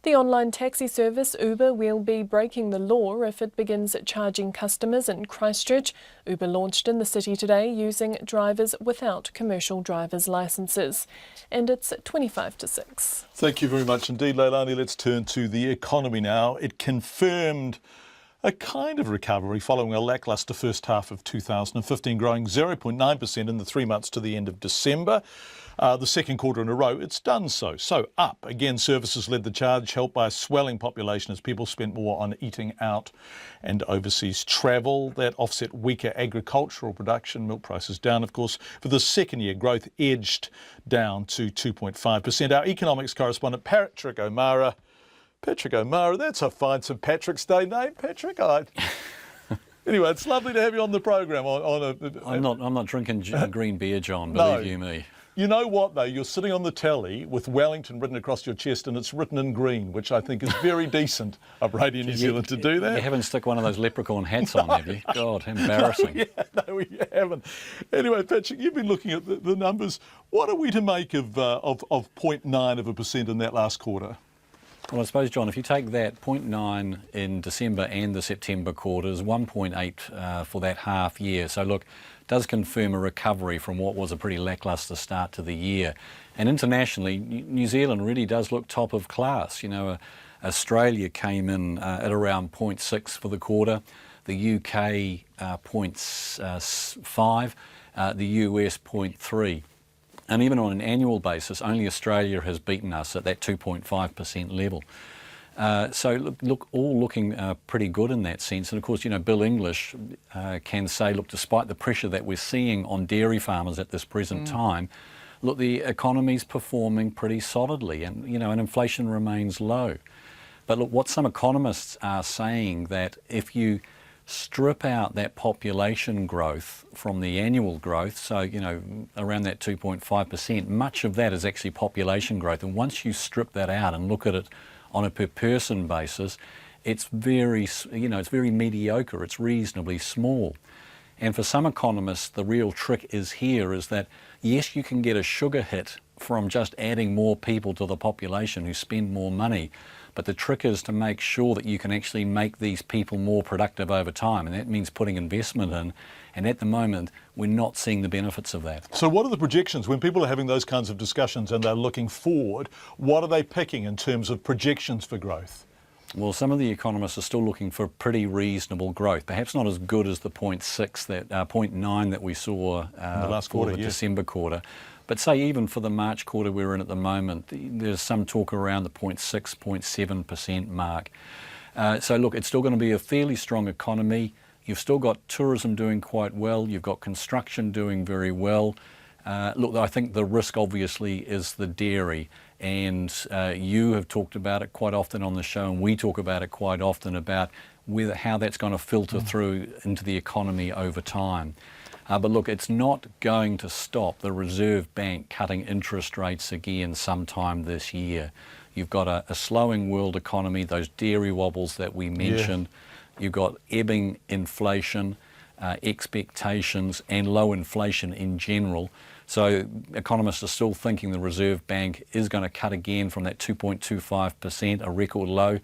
The online taxi service Uber will be breaking the law if it begins charging customers in Christchurch. Uber launched in the city today using drivers without commercial driver's licences. And it's 25 to 6. Thank you very much indeed, Leilani. Let's turn to the economy now. It confirmed a kind of recovery following a lacklustre first half of 2015, growing 0.9% in the 3 months to the end of December. The second quarter in a row, it's done so. So up. Again, services led the charge, helped by a swelling population as people spent more on eating out and overseas travel. That offset weaker agricultural production. Milk prices down, of course. For the second year, growth edged down to 2.5%. Our economics correspondent, Patrick O'Mara. Patrick O'Mara, that's a fine St Patrick's Day name, Patrick. Anyway, it's lovely to have you on the program. I'm not drinking green beer, John, believe you me. You know what, though? You're sitting on the telly with Wellington written across your chest, and it's written in green, which I think is very decent of Radio New Zealand to do that. You haven't stuck one of those leprechaun hats on, have you? God, embarrassing. No, we haven't. Anyway, Patrick, you've been looking at the numbers. What are we to make of 0.9% in that last quarter? Well, I suppose, John, if you take that 0.9 in December and the September quarters, 1.8 for that half year. So, look, does confirm a recovery from what was a pretty lacklustre start to the year. And internationally, New Zealand really does look top of class. You know, Australia came in at around 0.6 for the quarter, the UK 0.5, the US 0.3. And even on an annual basis, only Australia has beaten us at that 2.5% level. So look, all looking pretty good in that sense. And of course, you know, Bill English can say, look, despite the pressure that we're seeing on dairy farmers at this present time, look, the economy's performing pretty solidly, and you know, and inflation remains low. But look, what some economists are saying, that if you strip out that population growth from the annual growth, so, you know, around that 2.5%, much of that is actually population growth. And once you strip that out and look at it on a per person basis, it's very, you know, it's very mediocre, it's reasonably small. And for some economists, the real trick is that, yes, you can get a sugar hit from just adding more people to the population who spend more money, but the trick is to make sure that you can actually make these people more productive over time, and that means putting investment in, and at the moment we're not seeing the benefits of that. So what are the projections when people are having those kinds of discussions and they're looking forward? What are they picking in terms of projections for growth? Well, some of the economists are still looking for pretty reasonable growth, perhaps not as good as the 0.9 that we saw in the last quarter, December quarter. But say even for the March quarter we're in at the moment, there's some talk around the 0.6, 0.7% mark. So look, it's still going to be a fairly strong economy. You've still got tourism doing quite well. You've got construction doing very well. Look, I think the risk obviously is the dairy. And you have talked about it quite often on the show, and we talk about it quite often about how that's going to filter through into the economy over time. But look, it's not going to stop the Reserve Bank cutting interest rates again sometime this year. You've got a slowing world economy, those dairy wobbles that we mentioned. You've got ebbing inflation, expectations, and low inflation in general. So economists are still thinking the Reserve Bank is going to cut again from that 2.25%, a record low,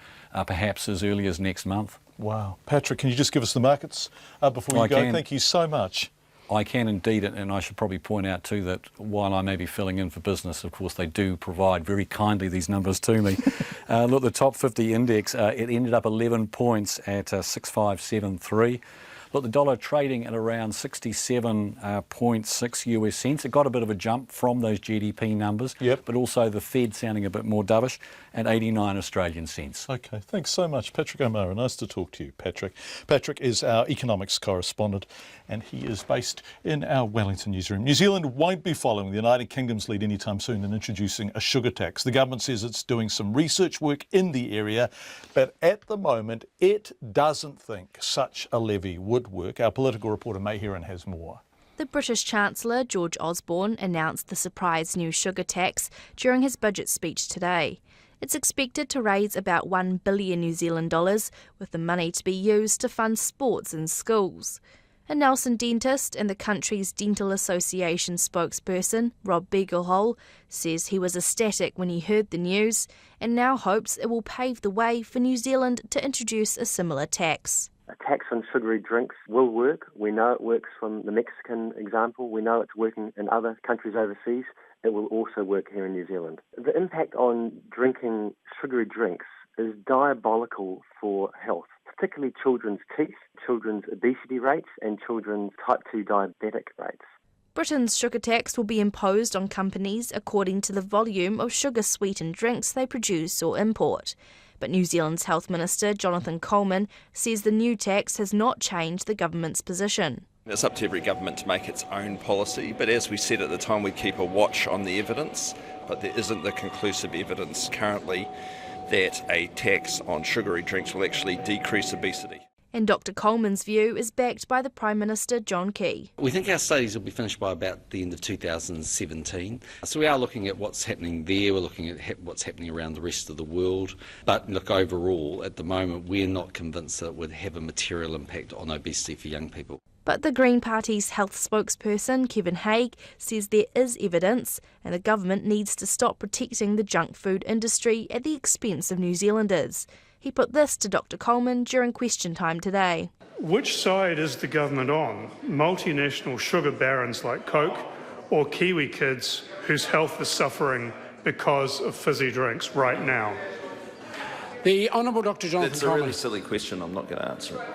perhaps as early as next month. Wow. Patrick, can you just give us the markets before you go? Thank you so much. I can indeed, and I should probably point out too that while I may be filling in for business, of course they do provide very kindly these numbers to me. Look, the top 50 index, it ended up 11 points at 6573. Look, the dollar trading at around 67.6 US cents. It got a bit of a jump from those GDP numbers, but also the Fed sounding a bit more dovish at 89 Australian cents. Okay, thanks so much, Patrick O'Mara. Nice to talk to you, Patrick. Patrick is our economics correspondent and he is based in our Wellington newsroom. New Zealand won't be following the United Kingdom's lead anytime soon in introducing a sugar tax. The government says it's doing some research work in the area, but at the moment it doesn't think such a levy would work. Our political reporter May Heron has more. The British Chancellor, George Osborne, announced the surprise new sugar tax during his budget speech today. It's expected to raise about $1 billion New Zealand dollars, with the money to be used to fund sports in schools. A Nelson dentist and the country's Dental Association spokesperson, Rob Beaglehole, says he was ecstatic when he heard the news and now hopes it will pave the way for New Zealand to introduce a similar tax. A tax on sugary drinks will work. We know it works from the Mexican example. We know it's working in other countries overseas. It will also work here in New Zealand. The impact on drinking sugary drinks is diabolical for health, particularly children's teeth, children's obesity rates and children's type 2 diabetic rates. Britain's sugar tax will be imposed on companies according to the volume of sugar-sweetened drinks they produce or import. But New Zealand's Health Minister, Jonathan Coleman, says the new tax has not changed the government's position. It's up to every government to make its own policy, but as we said at the time, we keep a watch on the evidence, but there isn't the conclusive evidence currently that a tax on sugary drinks will actually decrease obesity. And Dr Coleman's view is backed by the Prime Minister, John Key. We think our studies will be finished by about the end of 2017. So we are looking at what's happening there, we're looking at what's happening around the rest of the world. But look, overall, at the moment, we're not convinced that it would have a material impact on obesity for young people. But the Green Party's health spokesperson, Kevin Haig, says there is evidence and the government needs to stop protecting the junk food industry at the expense of New Zealanders. He put this to Dr Coleman during question time today. Which side is the government on? Multinational sugar barons like Coke or Kiwi kids whose health is suffering because of fizzy drinks right now? The Honourable Dr John Campbell. It's a really silly question, I'm not going to answer it.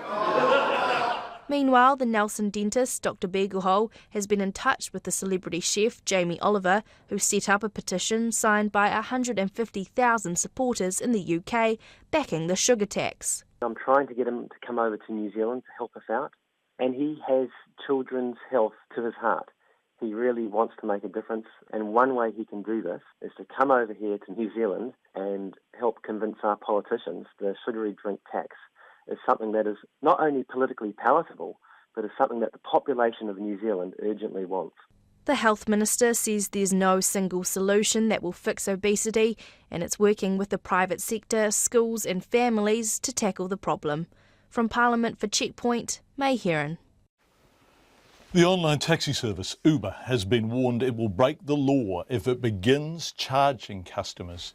Meanwhile, the Nelson dentist, Dr Beaglehole, has been in touch with the celebrity chef Jamie Oliver, who set up a petition signed by 150,000 supporters in the UK backing the sugar tax. I'm trying to get him to come over to New Zealand to help us out, and he has children's health to his heart. He really wants to make a difference, and one way he can do this is to come over here to New Zealand and help convince our politicians the sugary drink tax is something that is not only politically palatable, but is something that the population of New Zealand urgently wants. The Health Minister says there's no single solution that will fix obesity, and it's working with the private sector, schools and families to tackle the problem. From Parliament for Checkpoint, May Heron. The online taxi service Uber has been warned it will break the law if it begins charging customers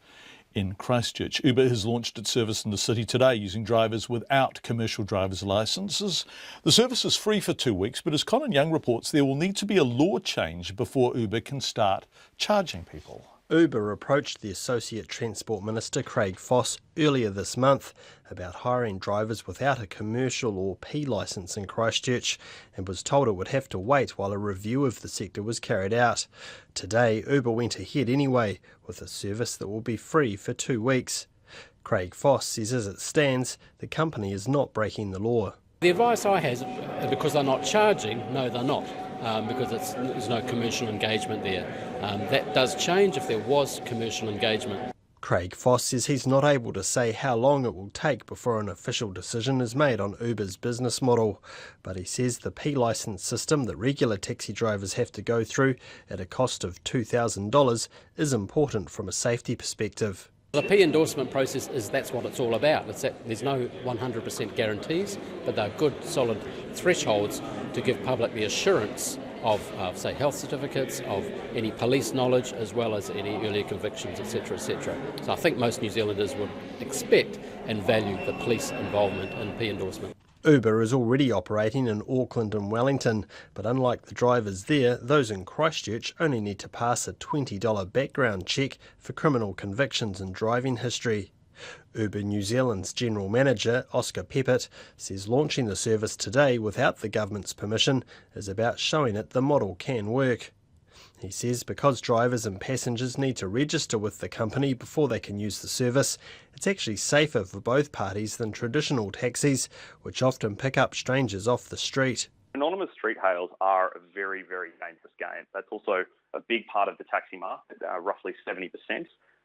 in Christchurch. Uber has launched its service in the city today using drivers without commercial driver's licences. The service is free for 2 weeks, but as Colin Young reports, there will need to be a law change before Uber can start charging people. Uber approached the Associate Transport Minister Craig Foss earlier this month about hiring drivers without a commercial or P licence in Christchurch and was told it would have to wait while a review of the sector was carried out. Today, Uber went ahead anyway with a service that will be free for 2 weeks. Craig Foss says as it stands, the company is not breaking the law. The advice I have, because they're not charging, no they're not, because there's no commercial engagement there. That does change if there was commercial engagement. Craig Foss says he's not able to say how long it will take before an official decision is made on Uber's business model, but he says the P licence system that regular taxi drivers have to go through at a cost of $2,000 is important from a safety perspective. The P endorsement process that's what it's all about. There's no 100% guarantees, but they're good, solid thresholds to give public the assurance of, say, health certificates, of any police knowledge, as well as any earlier convictions, etc., etc. So I think most New Zealanders would expect and value the police involvement in P endorsement. Uber is already operating in Auckland and Wellington, but unlike the drivers there, those in Christchurch only need to pass a $20 background check for criminal convictions and driving history. Uber New Zealand's general manager, Oscar Peppert, says launching the service today without the government's permission is about showing it the model can work. He says because drivers and passengers need to register with the company before they can use the service, it's actually safer for both parties than traditional taxis, which often pick up strangers off the street. Anonymous street hails are a very, very dangerous game. That's also a big part of the taxi market, roughly 70%.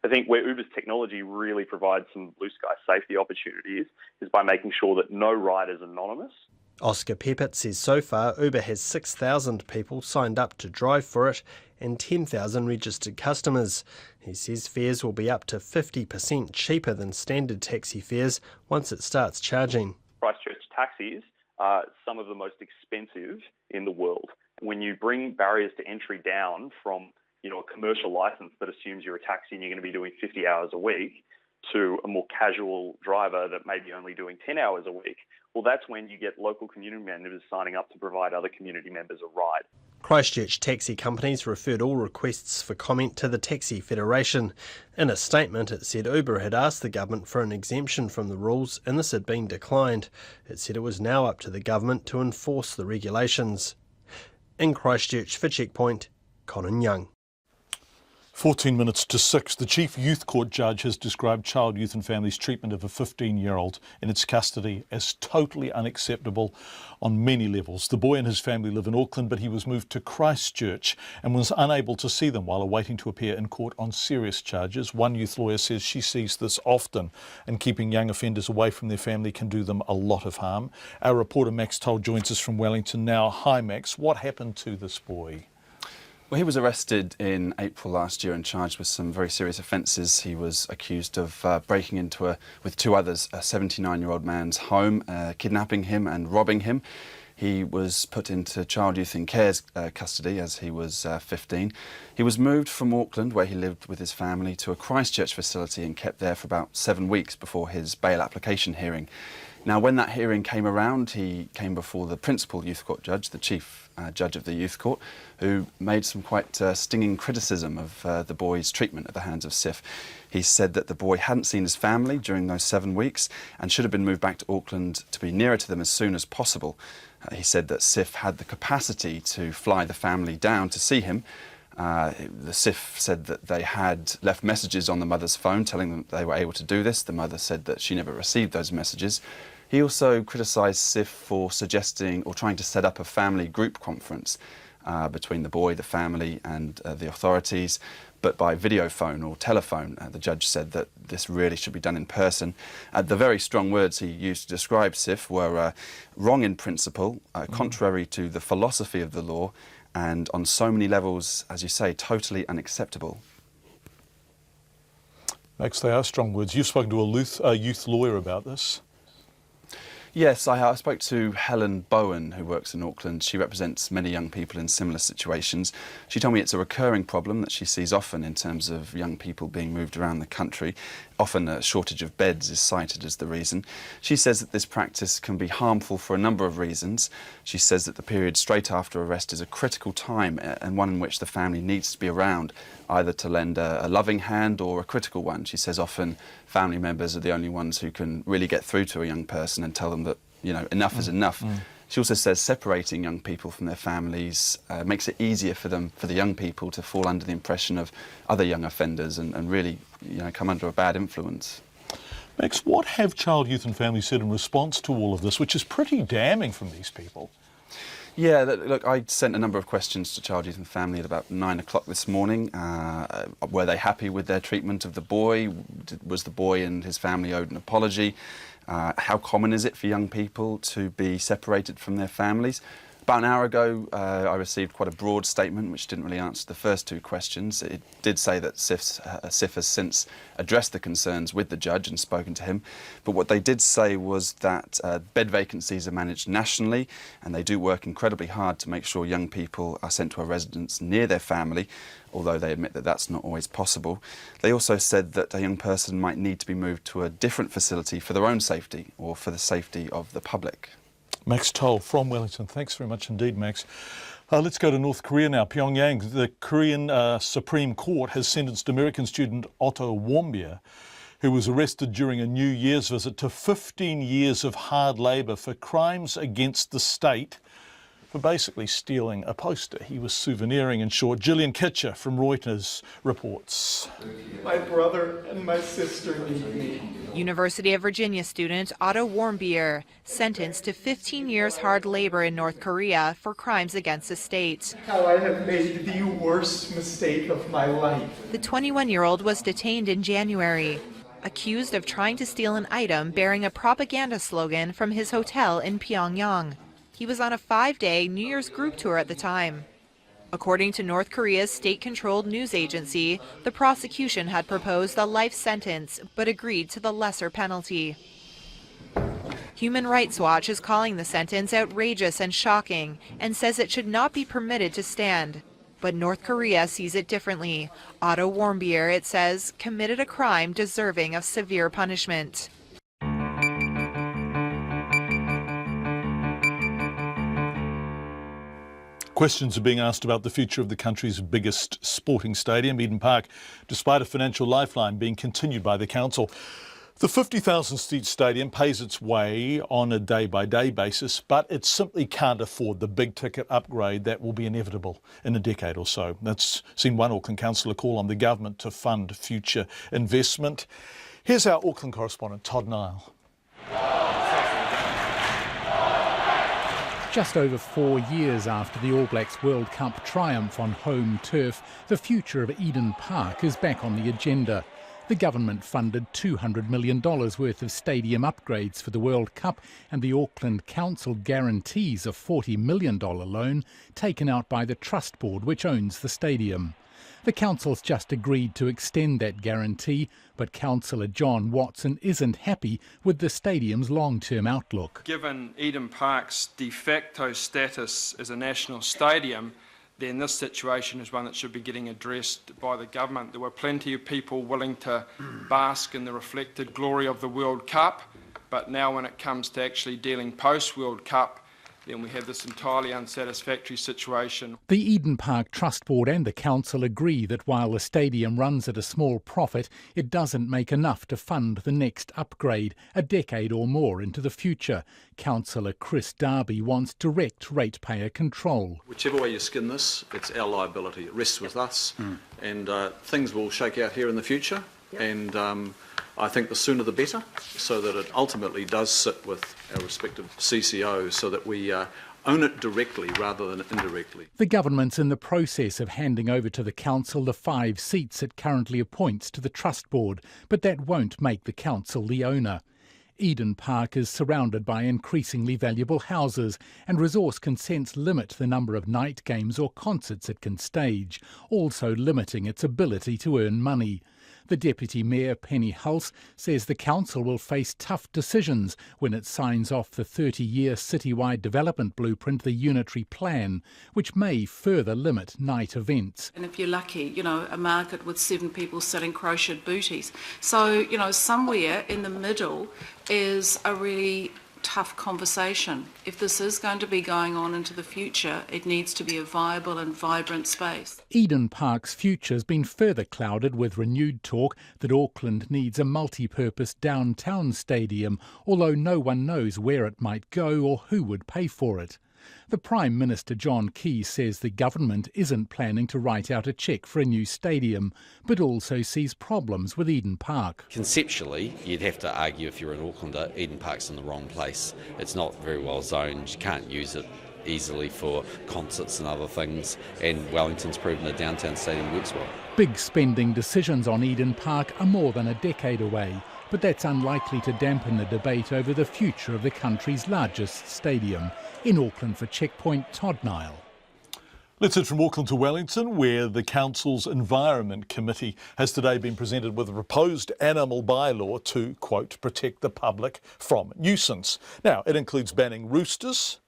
I think where Uber's technology really provides some blue sky safety opportunities is by making sure that no ride is anonymous. Oscar Peppert says so far Uber has 6,000 people signed up to drive for it and 10,000 registered customers. He says fares will be up to 50% cheaper than standard taxi fares once it starts charging. Christchurch taxis are some of the most expensive in the world. When you bring barriers to entry down from a commercial license that assumes you're a taxi and you're going to be doing 50 hours a week to a more casual driver that may be only doing 10 hours a week, well, that's when you get local community members signing up to provide other community members a ride. Christchurch taxi companies referred all requests for comment to the Taxi Federation. In a statement, it said Uber had asked the government for an exemption from the rules and this had been declined. It said it was now up to the government to enforce the regulations. In Christchurch for Checkpoint, Conan Young. 14 minutes to 6. The Chief Youth Court judge has described Child, Youth and Families' treatment of a 15-year-old in its custody as totally unacceptable on many levels. The boy and his family live in Auckland, but he was moved to Christchurch and was unable to see them while awaiting to appear in court on serious charges. One youth lawyer says she sees this often, and keeping young offenders away from their family can do them a lot of harm. Our reporter Max Toll joins us from Wellington now. Hi Max, what happened to this boy? Well, he was arrested in April last year and charged with some very serious offences. He was accused of breaking into, with two others, a 79-year-old man's home, kidnapping him and robbing him. He was put into Child, Youth and Care's custody as he was 15. He was moved from Auckland, where he lived with his family, to a Christchurch facility and kept there for about 7 weeks before his bail application hearing. Now, when that hearing came around, he came before the principal youth court judge, the chief judge of the youth court, who made some quite stinging criticism of the boy's treatment at the hands of SIF. He said that the boy hadn't seen his family during those 7 weeks and should have been moved back to Auckland to be nearer to them as soon as possible. He said that SIF had the capacity to fly the family down to see him. The SIF said that they had left messages on the mother's phone telling them they were able to do this. The mother said that she never received those messages. He also criticised SIF for suggesting or trying to set up a family group conference between the boy, the family and the authorities, but by video phone or telephone. The judge said that this really should be done in person. The very strong words he used to describe SIF were wrong in principle, contrary to the philosophy of the law, and on so many levels, as you say, totally unacceptable. Max, they are strong words. You've spoken to a youth lawyer about this. Yes, I spoke to Helen Bowen, who works in Auckland. She represents many young people in similar situations. She told me it's a recurring problem that she sees often in terms of young people being moved around the country. Often a shortage of beds is cited as the reason. She says that this practice can be harmful for a number of reasons. She says that the period straight after arrest is a critical time and one in which the family needs to be around, either to lend a loving hand or a critical one. She says often family members are the only ones who can really get through to a young person and tell them that, enough is enough. She also says separating young people from their families makes it easier for the young people to fall under the impression of other young offenders and really, come under a bad influence. Max, what have Child, Youth and Families said in response to all of this, which is pretty damning from these people? Yeah, look, I sent a number of questions to Child, Youth and Family at about 9 o'clock this morning. Were they happy with their treatment of the boy? Was the boy and his family owed an apology? How common is it for young people to be separated from their families? About an hour ago, I received quite a broad statement which didn't really answer the first two questions. It did say that SIF has since addressed the concerns with the judge and spoken to him. But what they did say was that bed vacancies are managed nationally and they do work incredibly hard to make sure young people are sent to a residence near their family, although they admit that that's not always possible. They also said that a young person might need to be moved to a different facility for their own safety or for the safety of the public. Max Toll from Wellington. Thanks very much indeed, Max. Let's go to North Korea now. Pyongyang, the Korean Supreme Court has sentenced American student Otto Warmbier, who was arrested during a New Year's visit to 15 years of hard labour for crimes against the state, for basically stealing a poster. He was souveniring, in short. Gillian Kitcher from Reuters reports. My brother and my sister need me. University of Virginia student Otto Warmbier sentenced to 15 years hard labor in North Korea for crimes against the state. How I have made the worst mistake of my life. The 21-year-old was detained in January, accused of trying to steal an item bearing a propaganda slogan from his hotel in Pyongyang. He was on a 5-day New Year's group tour at the time. According to North Korea's state-controlled news agency, the prosecution had proposed a life sentence but agreed to the lesser penalty. Human Rights Watch is calling the sentence outrageous and shocking and says it should not be permitted to stand. But North Korea sees it differently. Otto Warmbier, it says, committed a crime deserving of severe punishment. Questions are being asked about the future of the country's biggest sporting stadium, Eden Park, despite a financial lifeline being continued by the council. The 50,000-seat stadium pays its way on a day-by-day basis, but it simply can't afford the big-ticket upgrade that will be inevitable in a decade or so. That's seen one Auckland councillor call on the government to fund future investment. Here's our Auckland correspondent, Todd Nile. Just over 4 years after the All Blacks World Cup triumph on home turf, the future of Eden Park is back on the agenda. The government funded $200 million worth of stadium upgrades for the World Cup, and the Auckland Council guarantees a $40 million loan taken out by the Trust Board, which owns the stadium. The council's just agreed to extend that guarantee, but Councillor John Watson isn't happy with the stadium's long-term outlook. Given Eden Park's de facto status as a national stadium, then this situation is one that should be getting addressed by the government. There were plenty of people willing to bask in the reflected glory of the World Cup, but now when it comes to actually dealing post-World Cup, then we have this entirely unsatisfactory situation. The Eden Park Trust Board and the council agree that while the stadium runs at a small profit, it doesn't make enough to fund the next upgrade, a decade or more into the future. Councillor Chris Darby wants direct ratepayer control. Whichever way you skin this, it's our liability. It rests with us, and things will shake out here in the future. Yep. And I think the sooner the better, so that it ultimately does sit with our respective CCOs, so that we own it directly rather than indirectly. The government's in the process of handing over to the council the 5 seats it currently appoints to the Trust Board, but that won't make the council the owner. Eden Park is surrounded by increasingly valuable houses, and resource consents limit the number of night games or concerts it can stage, also limiting its ability to earn money. The Deputy Mayor, Penny Hulse, says the council will face tough decisions when it signs off the 30-year citywide development blueprint, the Unitary Plan, which may further limit night events. And if you're lucky, a market with 7 people selling crocheted booties. So, somewhere in the middle is a really tough conversation. If this is going to be going on into the future, it needs to be a viable and vibrant space. Eden Park's future has been further clouded with renewed talk that Auckland needs a multi-purpose downtown stadium, although no one knows where it might go or who would pay for it. The Prime Minister John Campbell says the government isn't planning to write out a cheque for a new stadium, but also sees problems with Eden Park. Conceptually, you'd have to argue if you're an Aucklander, Eden Park's in the wrong place. It's not very well zoned, you can't use it easily for concerts and other things, and Wellington's proven the downtown stadium works well. Big spending decisions on Eden Park are more than a decade away, but that's unlikely to dampen the debate over the future of the country's largest stadium. In Auckland for Checkpoint, Todd Nile. Let's head from Auckland to Wellington, where the Council's Environment Committee has today been presented with a proposed animal bylaw to, quote, protect the public from nuisance. Now, it includes banning roosters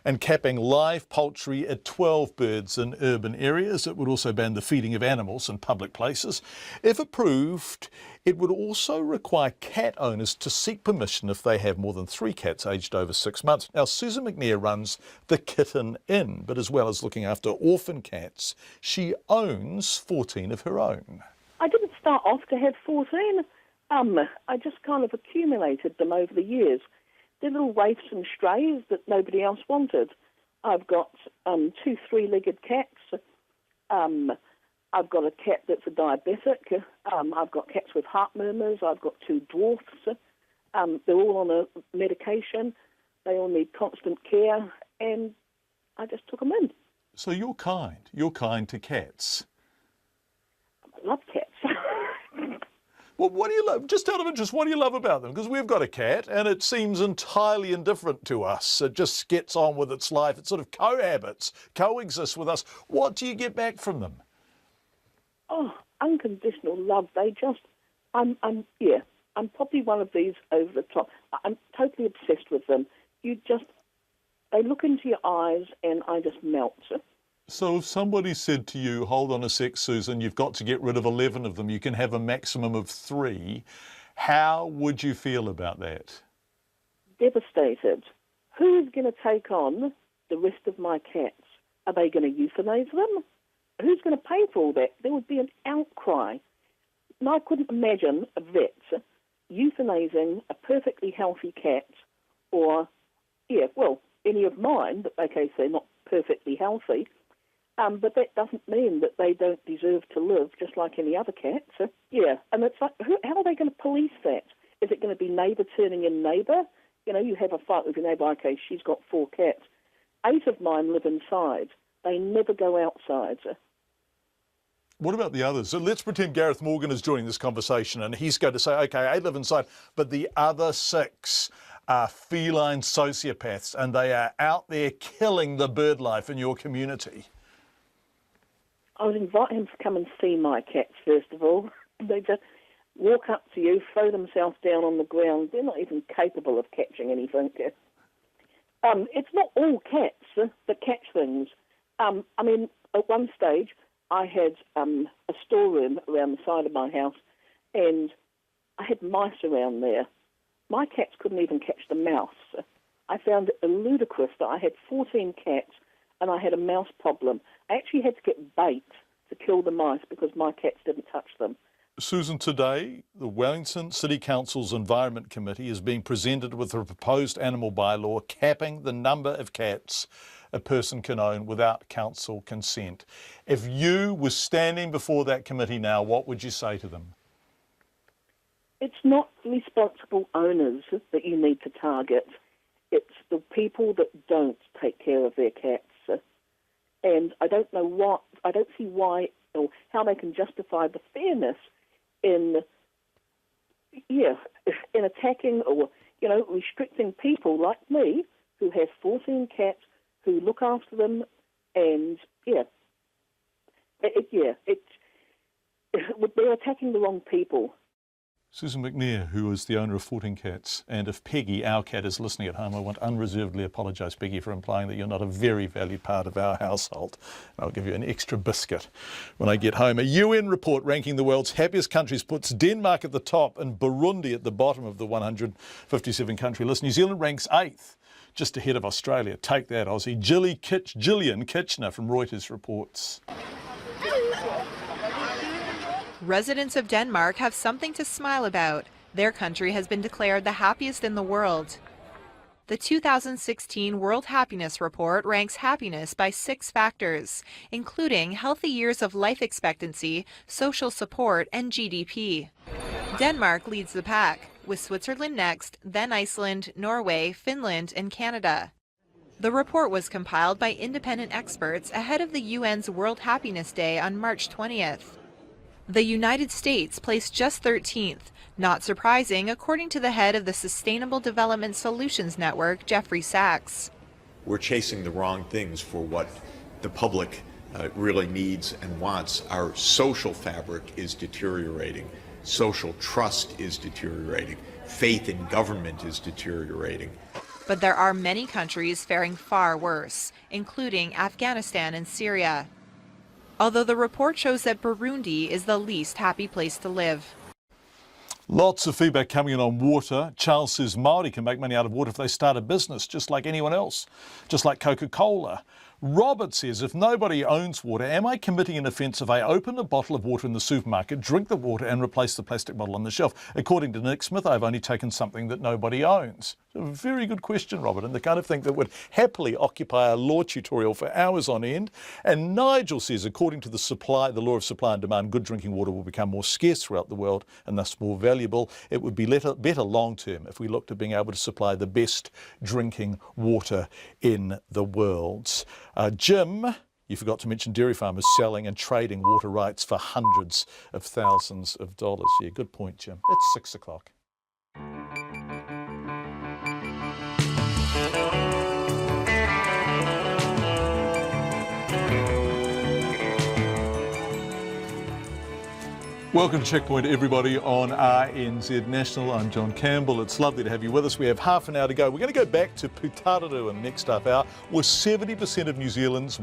and capping live poultry at 12 birds in urban areas. It would also ban the feeding of animals in public places. If approved, it would also require cat owners to seek permission if they have more than 3 cats aged over 6 months. Now, Susan McNair runs the Kitten Inn, but as well as looking after orphan cats, she owns 14 of her own. I didn't start off to have 14. I just kind of accumulated them over the years. They're little waifs and strays that nobody else wanted. I've got 2 3-legged cats. I've got a cat that's a diabetic. I've got cats with heart murmurs. I've got 2 dwarfs. They're all on a medication. They all need constant care, and I just took them in. So you're kind to cats. I love cats. Well, what do you love? Just out of interest, what do you love about them? Because we've got a cat and it seems entirely indifferent to us. It just gets on with its life. It sort of cohabits, coexists with us. What do you get back from them? Oh, unconditional love. They just, I'm probably one of these over the top. I'm totally obsessed with them. They look into your eyes and I just melt. So if somebody said to you, hold on a sec, Susan, you've got to get rid of 11 of them, you can have a maximum of 3, how would you feel about that? Devastated. Who is going to take on the rest of my cats? Are they going to euthanize them? Who's going to pay for all that? There would be an outcry. And I couldn't imagine a vet euthanizing a perfectly healthy cat or, any of mine, but okay, so not perfectly healthy. But that doesn't mean that they don't deserve to live just like any other cat. So, and it's like, how are they going to police that? Is it going to be neighbour turning in neighbour? You have a fight with your neighbour, okay, she's got 4 cats. 8 of mine live inside. They never go outside. What about the others? So let's pretend Gareth Morgan is joining this conversation and he's going to say, okay, 8 live inside, but the other 6 are feline sociopaths and they are out there killing the bird life in your community. I would invite him to come and see my cats, first of all. They just walk up to you, throw themselves down on the ground. They're not even capable of catching anything. It's not all cats that catch things. At one stage, I had a storeroom around the side of my house, and I had mice around there. My cats couldn't even catch the mouse. I found it ludicrous that I had 14 cats and I had a mouse problem. I actually had to get bait to kill the mice because my cats didn't touch them. Susan, today the Wellington City Council's Environment Committee is being presented with a proposed animal bylaw capping the number of cats a person can own without council consent. If you were standing before that committee now, what would you say to them? It's not responsible owners that you need to target. It's the people that don't take care of their cats. And I don't see why or how they can justify the fairness in attacking or, restricting people like me who have 14 cats, who look after them, and they're attacking the wrong people. Susan McNair, who is the owner of 14 cats, and if Peggy, our cat, is listening at home, I want to unreservedly apologise, Peggy, for implying that you're not a very valued part of our household. I'll give you an extra biscuit when I get home. A UN report ranking the world's happiest countries puts Denmark at the top and Burundi at the bottom of the 157-country list. New Zealand ranks 8th, just ahead of Australia. Take that, Aussie. Gillian Kitchener from Reuters reports. Residents of Denmark have something to smile about. Their country has been declared the happiest in the world. The 2016 World Happiness Report ranks happiness by 6 factors, including healthy years of life expectancy, social support, and GDP. Denmark leads the pack, with Switzerland next, then Iceland, Norway, Finland, and Canada. The report was compiled by independent experts ahead of the UN's World Happiness Day on March 20th. The United States placed just 13th, not surprising according to the head of the Sustainable Development Solutions Network, Jeffrey Sachs. We're chasing the wrong things for what the public really needs and wants. Our social fabric is deteriorating. Social trust is deteriorating. Faith in government is deteriorating. But there are many countries faring far worse, including Afghanistan and Syria. Although the report shows that Burundi is the least happy place to live. Lots of feedback coming in on water. Charles says Māori can make money out of water if they start a business, just like anyone else, just like Coca-Cola. Robert says, if nobody owns water, am I committing an offence if I open a bottle of water in the supermarket, drink the water and replace the plastic bottle on the shelf? According to Nick Smith, I've only taken something that nobody owns. A very good question, Robert, and the kind of thing that would happily occupy a law tutorial for hours on end. And Nigel says, according to the law of supply and demand, good drinking water will become more scarce throughout the world and thus more valuable. It would be better long term if we looked at being able to supply the best drinking water in the world. Jim, you forgot to mention dairy farmers selling and trading water rights for hundreds of thousands of dollars. Yeah, good point, Jim. It's 6 o'clock. Welcome to Checkpoint, everybody, on RNZ National. I'm John Campbell. It's lovely to have you with us. We have half an hour to go. We're going to go back to Putaruru in the next half hour, where 70% of New Zealand's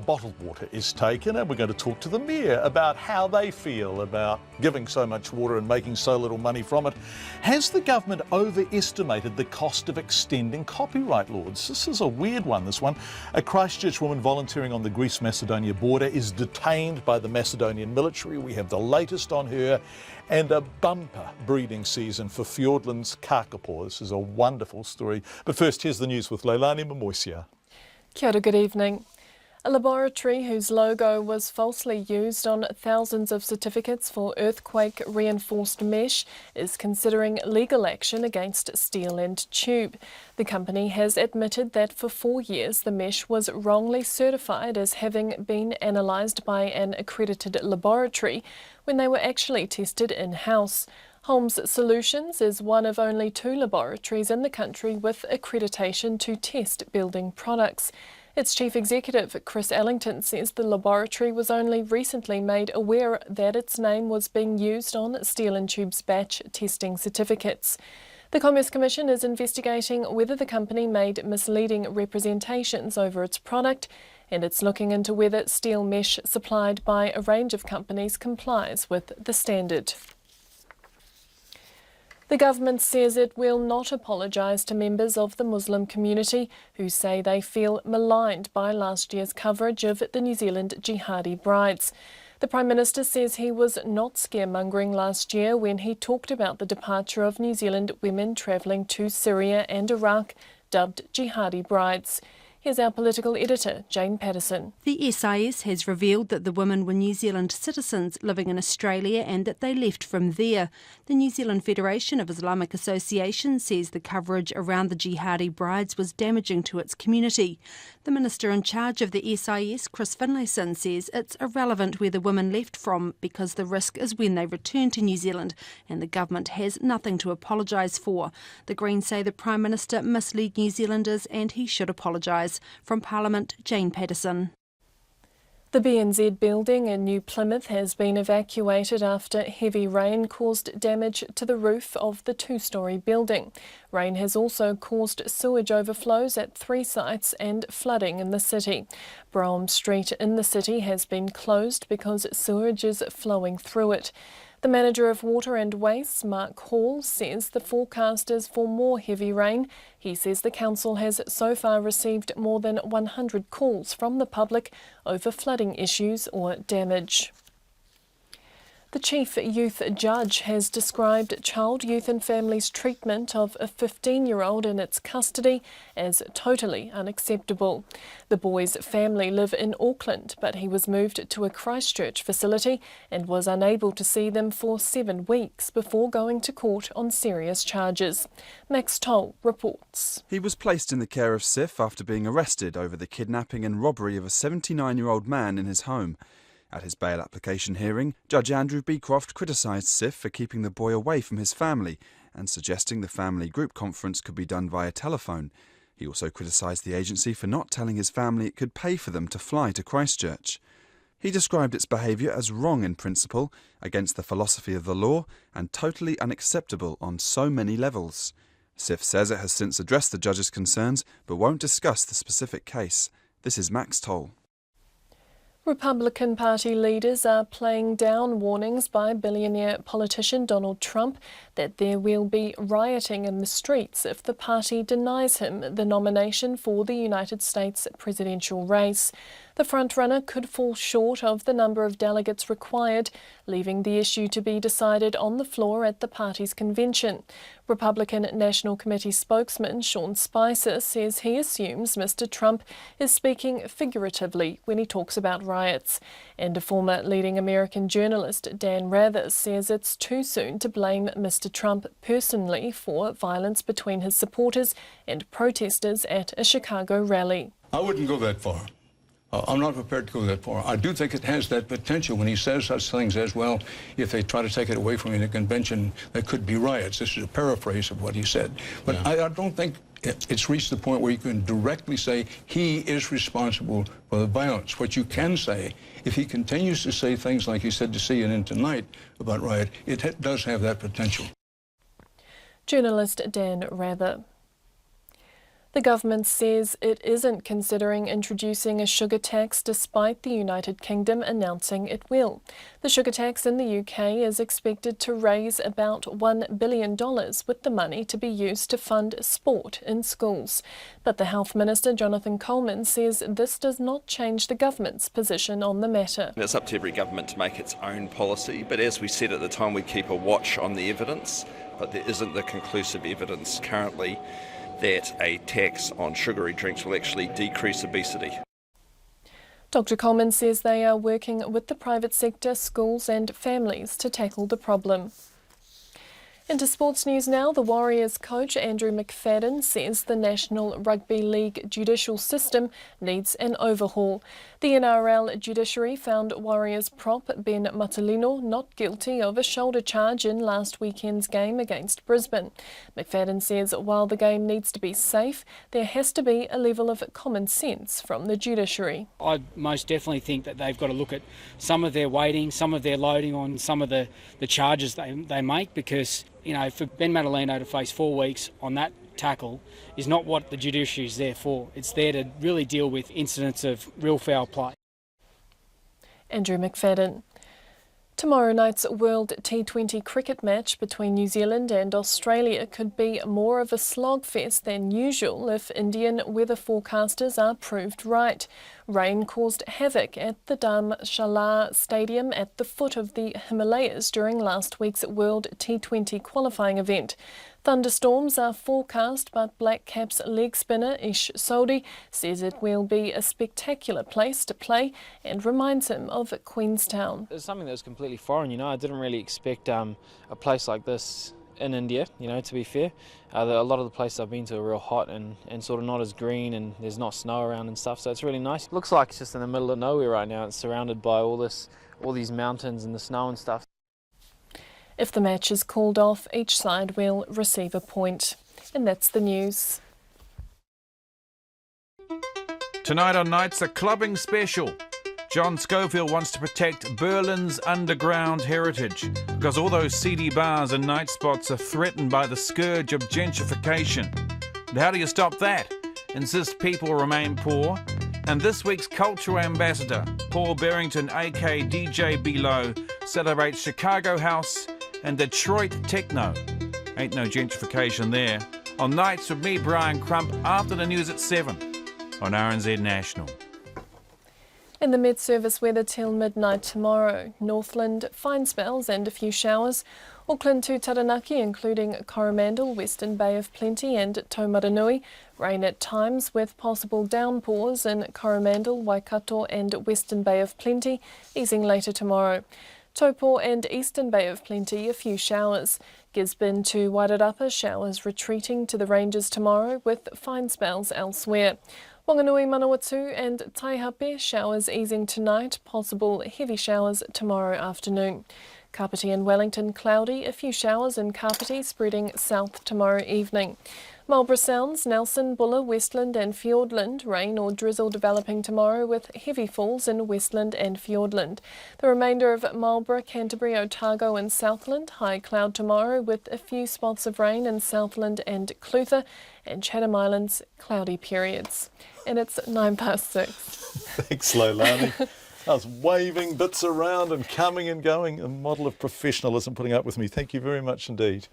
bottled water is taken, and we're going to talk to the Mayor about how they feel about giving so much water and making so little money from it. Has the government overestimated the cost of extending copyright laws? This is a weird one, this one. A Christchurch woman volunteering on the Greece-Macedonia border is detained by the Macedonian military. We have the latest on her, and a bumper breeding season for Fiordland's kakapo. This is a wonderful story. But first, here's the news with Leilani Mamoisia. Kia ora, good evening. A laboratory whose logo was falsely used on thousands of certificates for earthquake-reinforced mesh is considering legal action against Steel and Tube. The company has admitted that for 4 years the mesh was wrongly certified as having been analysed by an accredited laboratory when they were actually tested in-house. Holmes Solutions is one of only 2 laboratories in the country with accreditation to test building products. Its chief executive, Chris Ellington, says the laboratory was only recently made aware that its name was being used on Steel and Tube's batch testing certificates. The Commerce Commission is investigating whether the company made misleading representations over its product, and it's looking into whether steel mesh supplied by a range of companies complies with the standard. The government says it will not apologise to members of the Muslim community who say they feel maligned by last year's coverage of the New Zealand jihadi brides. The Prime Minister says he was not scaremongering last year when he talked about the departure of New Zealand women travelling to Syria and Iraq, dubbed jihadi brides. Here's our political editor, Jane Patterson. The SIS has revealed that the women were New Zealand citizens living in Australia and that they left from there. The New Zealand Federation of Islamic Associations says the coverage around the jihadi brides was damaging to its community. The Minister in charge of the SIS, Chris Finlayson, says it's irrelevant where the women left from because the risk is when they return to New Zealand and the government has nothing to apologise for. The Greens say the Prime Minister misled New Zealanders and he should apologise. From Parliament, Jane Patterson. The BNZ building in New Plymouth has been evacuated after heavy rain caused damage to the roof of the 2-storey building. Rain has also caused sewage overflows at 3 sites and flooding in the city. Brougham Street in the city has been closed because sewage is flowing through it. The Manager of Water and Waste, Mark Hall, says the forecast is for more heavy rain. He says the council has so far received more than 100 calls from the public over flooding issues or damage. The Chief Youth Judge has described Child, Youth and Families' treatment of a 15-year-old in its custody as totally unacceptable. The boy's family live in Auckland, but he was moved to a Christchurch facility and was unable to see them for 7 weeks before going to court on serious charges. Max Toll reports. He was placed in the care of SIF after being arrested over the kidnapping and robbery of a 79-year-old man in his home. At his bail application hearing, Judge Andrew Beecroft criticised SIF for keeping the boy away from his family and suggesting the family group conference could be done via telephone. He also criticised the agency for not telling his family it could pay for them to fly to Christchurch. He described its behaviour as wrong in principle, against the philosophy of the law, and totally unacceptable on so many levels. SIF says it has since addressed the judge's concerns, but won't discuss the specific case. This is Max Toll. Republican Party leaders are playing down warnings by billionaire politician Donald Trump that there will be rioting in the streets if the party denies him the nomination for the United States presidential race. The frontrunner could fall short of the number of delegates required, leaving the issue to be decided on the floor at the party's convention. Republican National Committee spokesman Sean Spicer says he assumes Mr. Trump is speaking figuratively when he talks about riots. And a former leading American journalist, Dan Rather, says it's too soon to blame Mr. Trump personally for violence between his supporters and protesters at a Chicago rally. I wouldn't go that far. I'm not prepared to go that far. I do think it has that potential when he says such things as, well, if they try to take it away from me in a convention, there could be riots. This is a paraphrase of what he said. But yeah. I don't think it's reached the point where you can directly say he is responsible for the violence. What you can say, if he continues to say things like he said to CNN tonight about riot, it does have that potential. Journalist Dan Rather. The government says it isn't considering introducing a sugar tax despite the United Kingdom announcing it will. The sugar tax in the UK is expected to raise about $1 billion, with the money to be used to fund sport in schools. But the Health Minister, Jonathan Coleman, says this does not change the government's position on the matter. It's up to every government to make its own policy, but as we said at the time, we keep a watch on the evidence, but there isn't the conclusive evidence currently that a tax on sugary drinks will actually decrease obesity. Dr. Coleman says they are working with the private sector, schools and families to tackle the problem. Into sports news now, the Warriors coach Andrew McFadden says the National Rugby League judicial system needs an overhaul. The NRL judiciary found Warriors prop Ben Matulino not guilty of a shoulder charge in last weekend's game against Brisbane. McFadden says while the game needs to be safe, there has to be a level of common sense from the judiciary. I most definitely think that they've got to look at some of their weighting, some of their loading on some of the charges they make, because for Ben Matulino to face 4 weeks on that tackle is not what the judiciary is there for. It's there to really deal with incidents of real foul play. Andrew McFadden. Tomorrow night's World T20 cricket match between New Zealand and Australia could be more of a slogfest than usual if Indian weather forecasters are proved right. Rain caused havoc at the Dharamshala Stadium at the foot of the Himalayas during last week's World T20 qualifying event. Thunderstorms are forecast, but Black Caps leg spinner Ish Sodhi says it will be a spectacular place to play and reminds him of Queenstown. It's something that was completely foreign, I didn't really expect a place like this in India, to be fair. A lot of the places I've been to are real hot and sort of not as green, and there's not snow around and stuff, so it's really nice. Looks like it's just in the middle of nowhere right now. It's surrounded by all these mountains and the snow and stuff. If the match is called off, each side will receive a point. And that's the news. Tonight on Night's a clubbing special. John Schofield wants to protect Berlin's underground heritage because all those seedy bars and night spots are threatened by the scourge of gentrification. But how do you stop that? Insist people remain poor? And this week's cultural ambassador, Paul Barrington, aka DJ Below, celebrates Chicago House and Detroit Techno. Ain't no gentrification there. On Nights with me, Brian Crump, after the news at 7 on RNZ National. In the mid-service weather till midnight tomorrow, Northland, fine spells and a few showers. Auckland to Taranaki, including Coromandel, Western Bay of Plenty and Taumaranui. Rain at times with possible downpours in Coromandel, Waikato and Western Bay of Plenty, easing later tomorrow. Taupo and Eastern Bay of Plenty, a few showers. Gisborne to Wairarapa, showers retreating to the ranges tomorrow with fine spells elsewhere. Wanganui, Manawatu and Taihape, showers easing tonight, possible heavy showers tomorrow afternoon. Kapiti and Wellington, cloudy, a few showers in Kapiti spreading south tomorrow evening. Marlborough Sounds, Nelson, Buller, Westland and Fiordland, rain or drizzle developing tomorrow with heavy falls in Westland and Fiordland. The remainder of Marlborough, Canterbury, Otago and Southland, high cloud tomorrow with a few spots of rain in Southland and Clutha, and Chatham Islands, cloudy periods. And it's 6:09. Thanks, Leilani. I was waving bits around and coming and going, a model of professionalism putting up with me. Thank you very much indeed.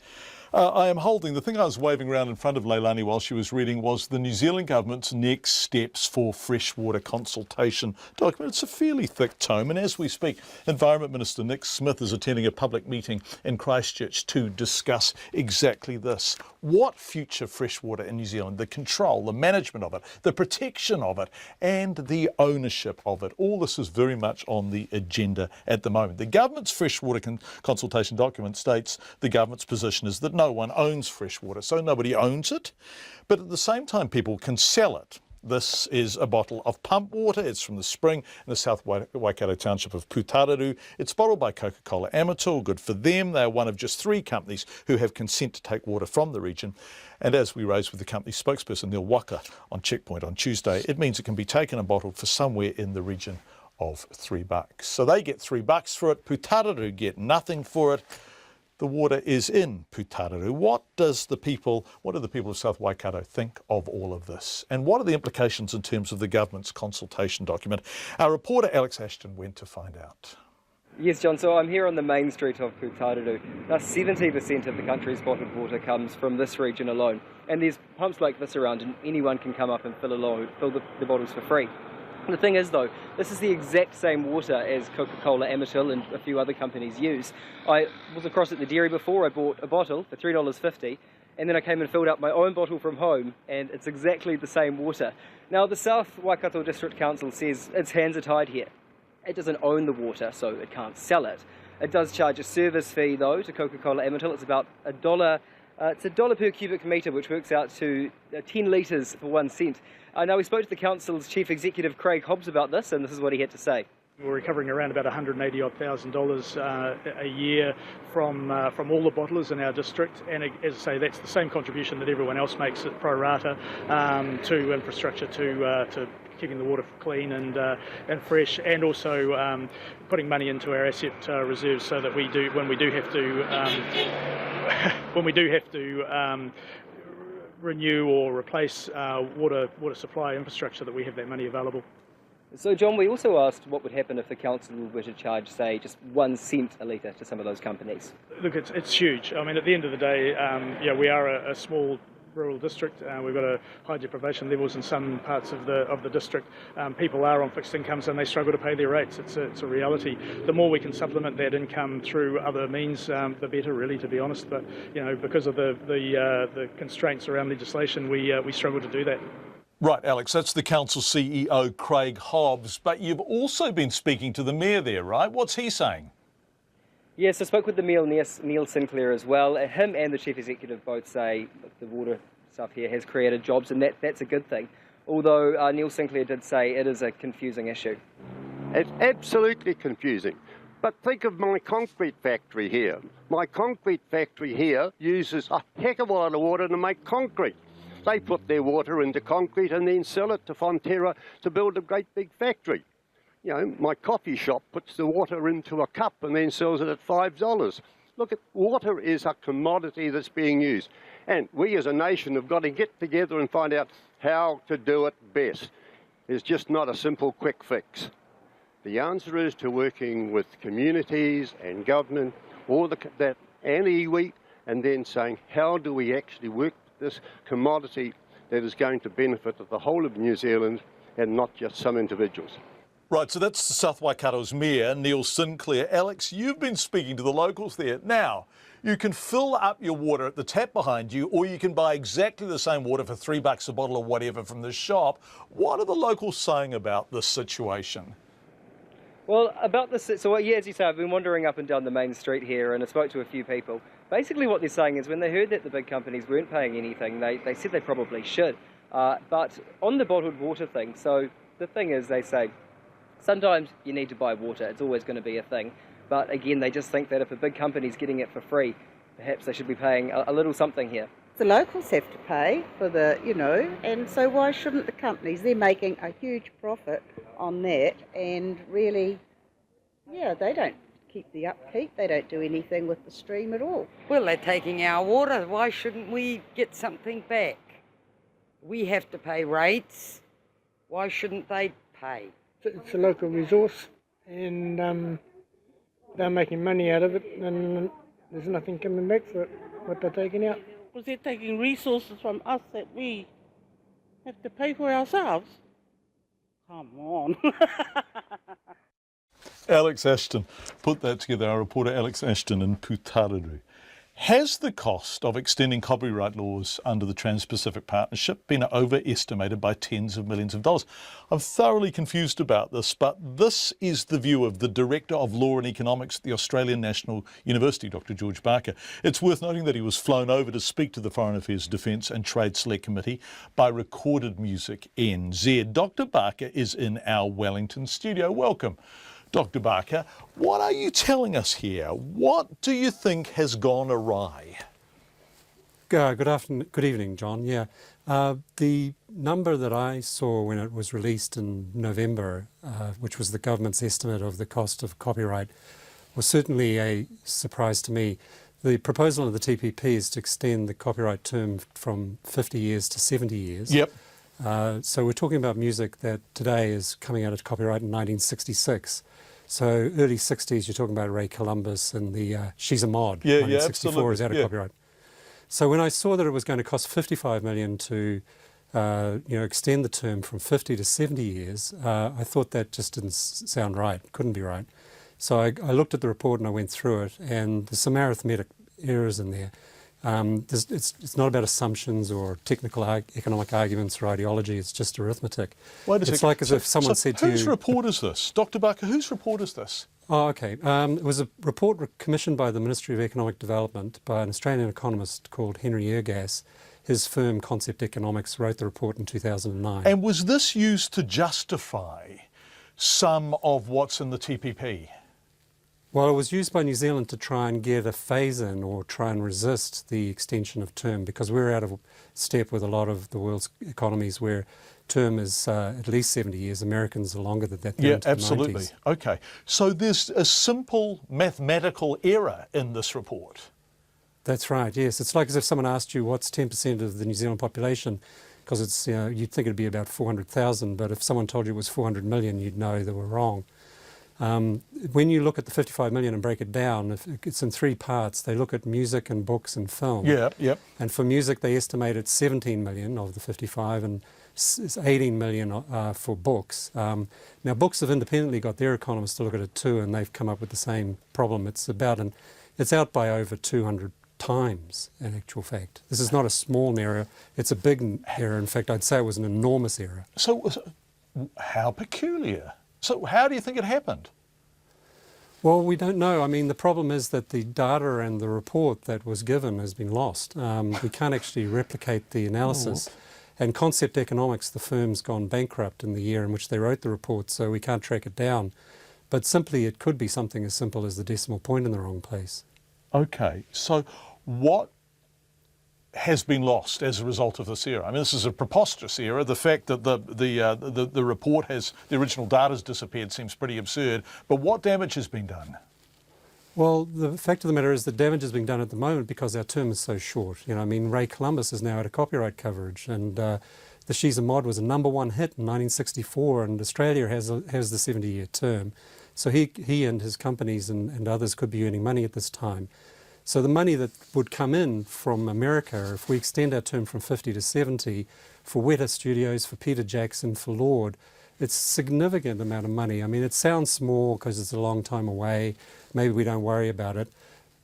I am holding, the thing I was waving around in front of Leilani while she was reading was the New Zealand Government's next steps for freshwater consultation document. It's a fairly thick tome, and as we speak, Environment Minister Nick Smith is attending a public meeting in Christchurch to discuss exactly this. What future freshwater in New Zealand, the control, the management of it, the protection of it, and the ownership of it. All this is very much on the agenda at the moment. The government's freshwater consultation document states the government's position is that no one owns freshwater, so nobody owns it, but at the same time people can sell it. This is a bottle of pump water. It's from the spring in the South Waikato township of Putararu. It's bottled by Coca-Cola Amatil. Good for them. They are one of just 3 companies who have consent to take water from the region. And as we raised with the company's spokesperson, Neil Waka, on Checkpoint on Tuesday, it means it can be taken and bottled for somewhere in the region of $3. So they get $3 for it. Putararu get nothing for it. The water is in Putararu. What do the people of South Waikato think of all of this? And what are the implications in terms of the government's consultation document? Our reporter Alex Ashton went to find out. Yes, John, so I'm here on the main street of Putararu. Now, 70% of the country's bottled water comes from this region alone. And there's pumps like this around, and anyone can come up and fill the bottles for free. The thing is, though, this is the exact same water as Coca-Cola Amatil and a few other companies use. I was across at the dairy before. I bought a bottle for $3.50, and then I came and filled up my own bottle from home, and it's exactly the same water. Now, the South Waikato District Council says its hands are tied here. It doesn't own the water, so it can't sell it. It does charge a service fee, though, to Coca-Cola Amatil. It's about $1. It's $1 per cubic metre, which works out to 10 litres for 1 cent. Now, we spoke to the council's chief executive, Craig Hobbs, about this, and this is what he had to say. We're recovering around about $180,000 a year from all the bottlers in our district, and as I say, that's the same contribution that everyone else makes at pro rata to infrastructure, to keeping the water clean and fresh, and also putting money into our asset reserves so that when we do have to renew or replace water supply infrastructure, that we have that money available. So, John, we also asked what would happen if the council were to charge, say, just 1 cent a litre to some of those companies. Look, it's huge. I mean, at the end of the day, we are a small rural district. We've got high deprivation levels in some parts of the district. People are on fixed incomes and they struggle to pay their rates. It's a reality. The more we can supplement that income through other means, the better, really, to be honest. But because of the constraints around legislation, we struggle to do that. Right, Alex, that's the council CEO, Craig Hobbs. But you've also been speaking to the mayor there, right? What's he saying? Yes, I spoke with the mayor, Neil Sinclair, as well. Him and the chief executive both say the water stuff here has created jobs, and that's a good thing. Although Neil Sinclair did say it is a confusing issue. It's absolutely confusing. But think of my concrete factory here. My concrete factory here uses a heck of a lot of water to make concrete. They put their water into concrete and then sell it to Fonterra to build a great big factory. My coffee shop puts the water into a cup and then sells it at $5. Look, water is a commodity that's being used. And we as a nation have got to get together and find out how to do it best. It's just not a simple quick fix. The answer is to working with communities and government and iwi, and then saying, how do we actually work this commodity that is going to benefit the whole of New Zealand and not just some individuals. Right, so that's the South Waikato's Mayor, Neil Sinclair. Alex, you've been speaking to the locals there. Now, you can fill up your water at the tap behind you, or you can buy exactly the same water for $3 a bottle or whatever from the shop. What are the locals saying about this situation? Well, about this, as you say, I've been wandering up and down the main street here and I spoke to a few people. Basically what they're saying is when they heard that the big companies weren't paying anything, they said they probably should. But on the bottled water thing, so the thing is, they say, sometimes you need to buy water, it's always going to be a thing. But again, they just think that if a big company's getting it for free, perhaps they should be paying a little something here. The locals have to pay for and so why shouldn't the companies? They're making a huge profit on that, and really, they don't keep the upkeep, they don't do anything with the stream at all. Well, they're taking our water, why shouldn't we get something back? We have to pay rates, why shouldn't they pay? It's a local resource, and they're making money out of it, and there's nothing coming back for it, what they're taking out. Because they're taking resources from us that we have to pay for ourselves. Come on. Alex Ashton put that together, our reporter Alex Ashton in Putaruru. Has the cost of extending copyright laws under the Trans-Pacific Partnership been overestimated by tens of millions of dollars? I'm thoroughly confused about this, but this is the view of the Director of Law and Economics at the Australian National University, Dr. George Barker. It's worth noting that he was flown over to speak to the Foreign Affairs, Defence and Trade Select Committee by Recorded Music NZ. Dr. Barker is in our Wellington studio. Welcome. Dr. Barker, what are you telling us here? What do you think has gone awry? Good evening, John. Yeah, the number that I saw when it was released in November, which was the government's estimate of the cost of copyright, was certainly a surprise to me. The proposal of the TPP is to extend the copyright term from 50 years to 70 years. Yep. So we're talking about music that today is coming out of copyright in 1966. So early 60s, you're talking about Ray Columbus and the She's a Mod. Yeah, 1964 is out of copyright. So when I saw that it was going to cost $55 million to extend the term from 50 to 70 years, I thought that just didn't sound right, couldn't be right. So I looked at the report and I went through it, and there's some arithmetic errors in there. It's not about assumptions or technical economic arguments or ideology, it's just arithmetic. Wait a second. It's like as if someone said to you... Whose report is this? Dr. Barker, whose report is this? Oh, okay. It was a report commissioned by the Ministry of Economic Development by an Australian economist called Henry Ergas. His firm, Concept Economics, wrote the report in 2009. And was this used to justify some of what's in the TPP? Well, it was used by New Zealand to try and get a phase-in or try and resist the extension of term, because we're out of step with a lot of the world's economies where term is at least 70 years. Americans are longer than that. Yeah, absolutely. Okay. So there's a simple mathematical error in this report. That's right, yes. It's like as if someone asked you what's 10% of the New Zealand population, because it's, you'd think it'd be about 400,000, but if someone told you it was 400 million, you'd know they were wrong. When you look at the 55 million and break it down, it's in three parts. They look at music and books and film. Yeah. And for music, they estimated 17 million of the 55 and 18 million for books. Now, books have independently got their economists to look at it too, and they've come up with the same problem. It's out by over 200 times, in actual fact. This is not a small error. It's a big error. In fact, I'd say it was an enormous error. So how peculiar. So how do you think it happened? Well, we don't know. I mean, the problem is that the data and the report that was given has been lost. We can't actually replicate the analysis. And Concept Economics, the firm's gone bankrupt in the year in which they wrote the report, so we can't track it down. But simply, it could be something as simple as the decimal point in the wrong place. Okay, so what has been lost as a result of this error? I mean, this is a preposterous error. The fact that the report has, the original data's disappeared seems pretty absurd, but what damage has been done? Well, the fact of the matter is that damage is being done at the moment because our term is so short. I mean, Ray Columbus is now out of copyright coverage, and the She's a Mod was a #1 hit in 1964, and Australia has the 70-year term. So he and his companies and others could be earning money at this time. So the money that would come in from America, if we extend our term from 50 to 70, for Weta Studios, for Peter Jackson, for Lord, it's a significant amount of money. I mean, it sounds small because it's a long time away. Maybe we don't worry about it.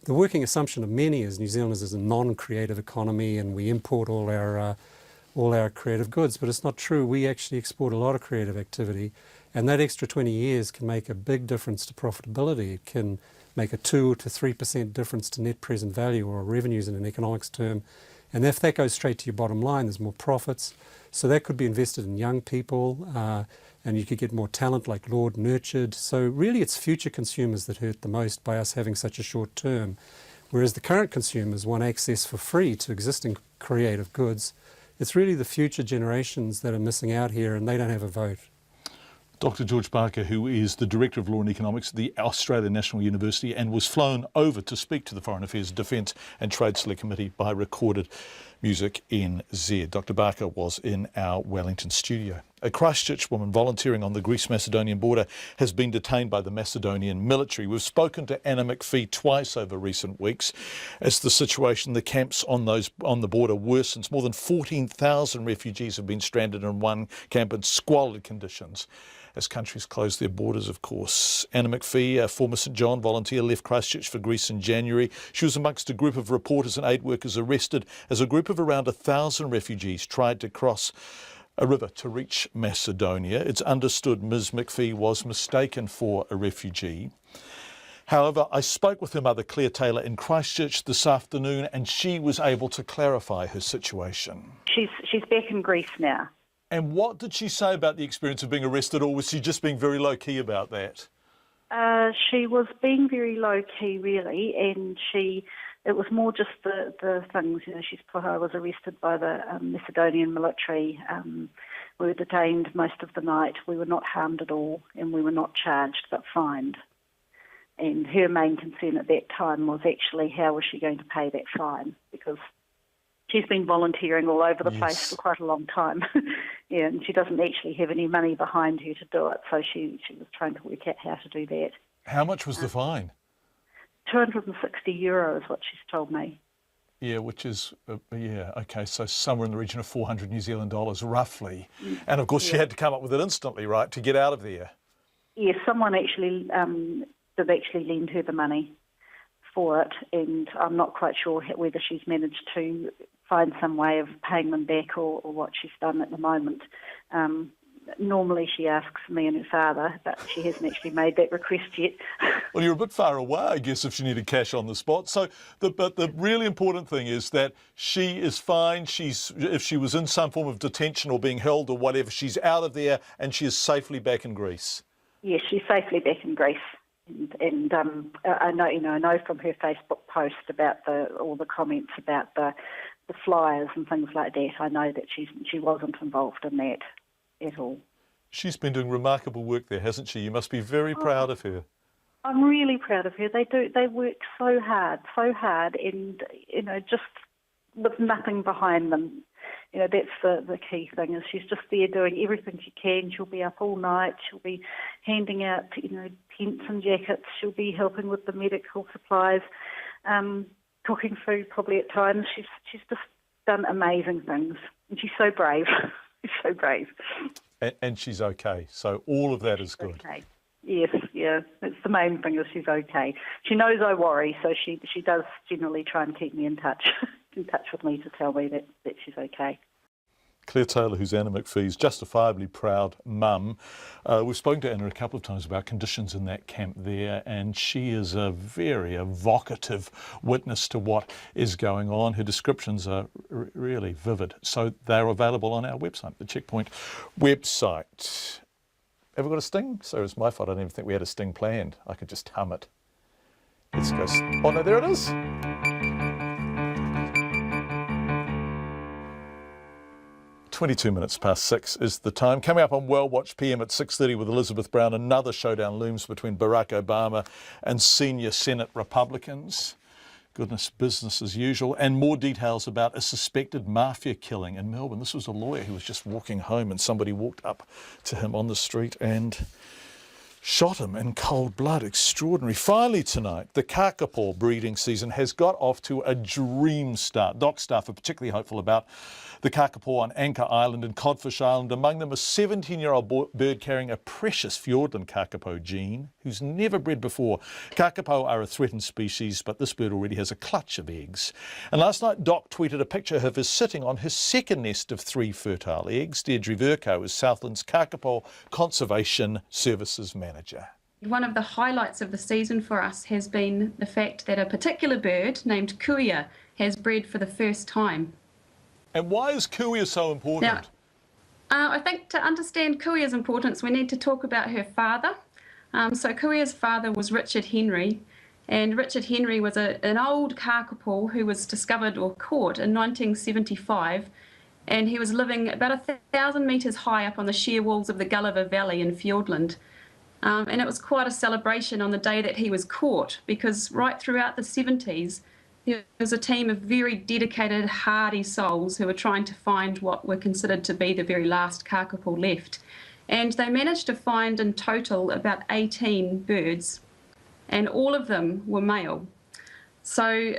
The working assumption of many is New Zealand is a non-creative economy and we import all our creative goods, but it's not true. We actually export a lot of creative activity, and that extra 20 years can make a big difference to profitability. It can make a 2 to 3% difference to net present value or revenues in an economics term. And if that goes straight to your bottom line, there's more profits. So that could be invested in young people, and you could get more talent like Lord nurtured. So really it's future consumers that hurt the most by us having such a short term. Whereas the current consumers want access for free to existing creative goods. It's really the future generations that are missing out here, and they don't have a vote. Dr. George Barker, who is the Director of Law and Economics at the Australian National University and was flown over to speak to the Foreign Affairs, Defence and Trade Select Committee by Recorded Music NZ. Dr. Barker was in our Wellington studio. A Christchurch woman volunteering on the Greece-Macedonian border has been detained by the Macedonian military. We've spoken to Anna McPhee twice over recent weeks as the situation in the camps on the border worsens. More than 14,000 refugees have been stranded in one camp in squalid conditions as countries close their borders, of course. Anna McPhee, a former St John volunteer, left Christchurch for Greece in January. She was amongst a group of reporters and aid workers arrested as a group of around 1,000 refugees tried to cross a river to reach Macedonia. It's understood Ms McPhee was mistaken for a refugee. However, I spoke with her mother, Claire Taylor, in Christchurch this afternoon, and she was able to clarify her situation. She's back in Greece now. And what did she say about the experience of being arrested, or was she just being very low-key about that? She was being very low-key, really, and it was more just the things, I was arrested by the Macedonian military. We were detained most of the night. We were not harmed at all, and we were not charged but fined. And her main concern at that time was actually how was she going to pay that fine, because she's been volunteering all over the place for quite a long time. Yeah, and she doesn't actually have any money behind her to do it, so she was trying to work out how to do that. How much was the fine? €260 is what she's told me. Yeah, which is, okay, so somewhere in the region of 400 New Zealand dollars, roughly. And of course she had to come up with it instantly, right, to get out of there? Yes, someone actually did actually lend her the money for it, and I'm not quite sure whether she's managed to find some way of paying them back or what she's done at the moment. Normally she asks me and her father, but she hasn't actually made that request yet. Well, you're a bit far away, I guess, if she needed cash on the spot. So, but the really important thing is that she is fine. If she was in some form of detention or being held or whatever, she's out of there and she is safely back in Greece. Yes, she's safely back in Greece. And I know from her Facebook post about all the comments about the flyers and things like that. I know that she wasn't involved in that at all. She's been doing remarkable work there, hasn't she? You must be very proud of her. I'm really proud of her. They work so hard, and just with nothing behind them. That's the key thing, is she's just there doing everything she can. She'll be up all night. She'll be handing out, tents and jackets. She'll be helping with the medical supplies, cooking food probably at times. She's just done amazing things, and she's so brave. She's so brave. And she's okay. So all of that is good. Okay. Yes, yeah. It's the main thing, is she's okay. She knows I worry, so she does generally try and keep me in touch with me to tell me that she's okay. Claire Taylor, who's Anna McPhee's justifiably proud mum. We've spoken to Anna a couple of times about conditions in that camp there, and she is a very evocative witness to what is going on. Her descriptions are really vivid. So they're available on our website, the Checkpoint website. Have we got a sting? So it's my fault. I didn't even think we had a sting planned. I could just hum it. Let's go. Oh no, there it is. 22 minutes past 6 is the time. Coming up on Well Watch PM at 6:30 with Elizabeth Brown, another showdown looms between Barack Obama and senior Senate Republicans. Goodness, business as usual. And more details about a suspected mafia killing in Melbourne. This was a lawyer who was just walking home and somebody walked up to him on the street and shot him in cold blood. Extraordinary. Finally tonight, the kakapo breeding season has got off to a dream start. Doc staff are particularly hopeful about the kakapo on Anchor Island and Codfish Island. Among them a 17-year-old bird carrying a precious Fiordland kakapo gene, who's never bred before. Kakapo are a threatened species, but this bird already has a clutch of eggs. And last night, Doc tweeted a picture of her sitting on his second nest of 3 fertile eggs. Deirdre Verco is Southland's Kakapo Conservation Services Manager. One of the highlights of the season for us has been the fact that a particular bird named Kuia has bred for the first time. And why is Kuia so important? Now, I think to understand Kuia's importance, we need to talk about her father. So Kuia's father was Richard Henry, and Richard Henry was an old kakapo who was discovered or caught in 1975, and he was living about 1,000 metres high up on the sheer walls of the Gulliver Valley in Fiordland. And it was quite a celebration on the day that he was caught, because right throughout the 70s, there was a team of very dedicated, hardy souls who were trying to find what were considered to be the very last kakapo left. And they managed to find in total about 18 birds, and all of them were male. So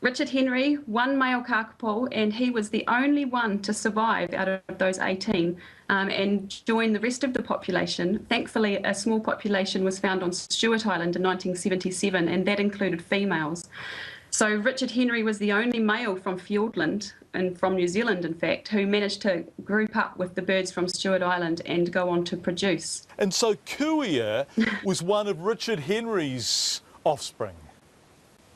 Richard Henry, one male kakapo, and he was the only one to survive out of those 18 and join the rest of the population. Thankfully, a small population was found on Stewart Island in 1977, and that included females. So Richard Henry was the only male from Fiordland, and from New Zealand, in fact, who managed to group up with the birds from Stewart Island and go on to produce. And so Kuia was one of Richard Henry's offspring.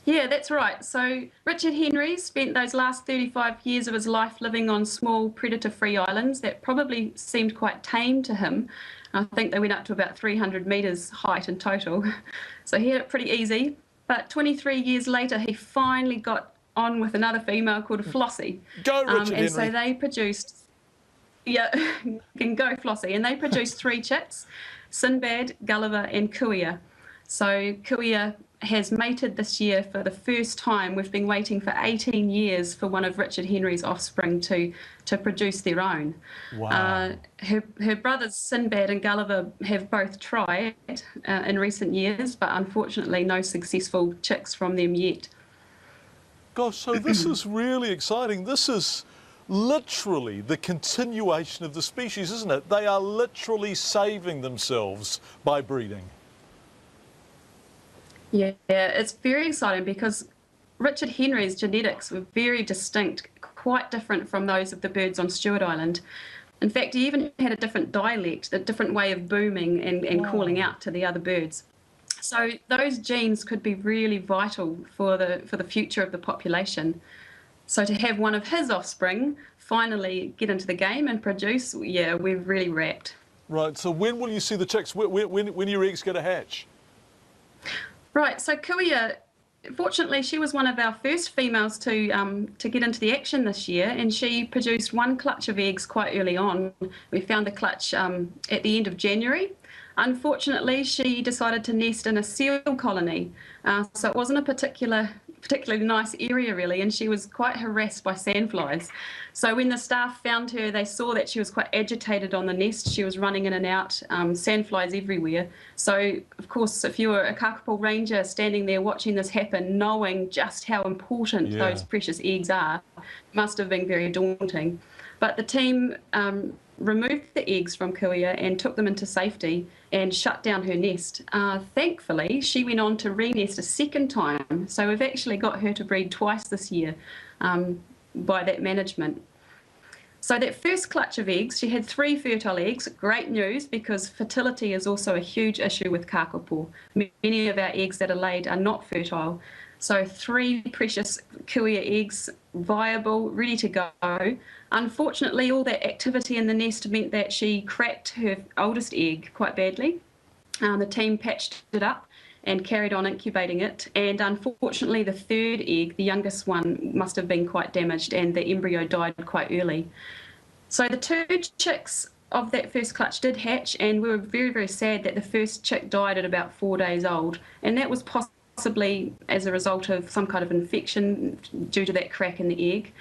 Yeah, that's right. So Richard Henry spent those last 35 years of his life living on small predator-free islands that probably seemed quite tame to him. I think they went up to about 300 metres height in total. So he had it pretty easy. But 23 years later, he finally got on with another female called Flossie. Go, Richard Henry. And so they produced, yeah, can go Flossie. And they produced 3 chicks, Sinbad, Gulliver and Kuia. So Kuia has mated this year for the first time. We've been waiting for 18 years for one of Richard Henry's offspring to produce their own. Wow. Her brothers Sinbad and Gulliver have both tried in recent years, but unfortunately no successful chicks from them yet. Gosh, so this is really exciting. This is literally the continuation of the species, isn't it? They are literally saving themselves by breeding. Yeah, it's very exciting because Richard Henry's genetics were very distinct, quite different from those of the birds on Stewart Island. In fact, he even had a different dialect, a different way of booming and calling out to the other birds. So those genes could be really vital for the future of the population. So to have one of his offspring finally get into the game and produce, yeah, we're really rapt. Right, so when will you see the chicks? When are your eggs going to hatch? Right, so Kuia, fortunately, she was one of our first females to get into the action this year, and she produced 1 clutch of eggs quite early on. We found the clutch at the end of January. Unfortunately, she decided to nest in a seal colony, so it wasn't a particularly nice area really, and she was quite harassed by sandflies. So when the staff found her, they saw that she was quite agitated on the nest. She was running in and out, sandflies everywhere. So of course, if you were a kakapo ranger standing there watching this happen, knowing just how important those precious eggs are, must have been very daunting. But the team removed the eggs from Kuia and took them into safety and shut down her nest. Thankfully, she went on to re-nest a second time, so we've actually got her to breed twice this year by that management. So that first clutch of eggs, she had 3 fertile eggs. Great news, because fertility is also a huge issue with kakapo. Many of our eggs that are laid are not fertile. So 3 precious Kuia eggs, viable, ready to go. Unfortunately, all that activity in the nest meant that she cracked her oldest egg quite badly. The team patched it up and carried on incubating it. And unfortunately, the 3rd egg, the youngest one, must have been quite damaged and the embryo died quite early. So the 2 chicks of that first clutch did hatch, and we were very, very sad that the first chick died at about 4 days old. And that was possibly as a result of some kind of infection due to that crack in the egg.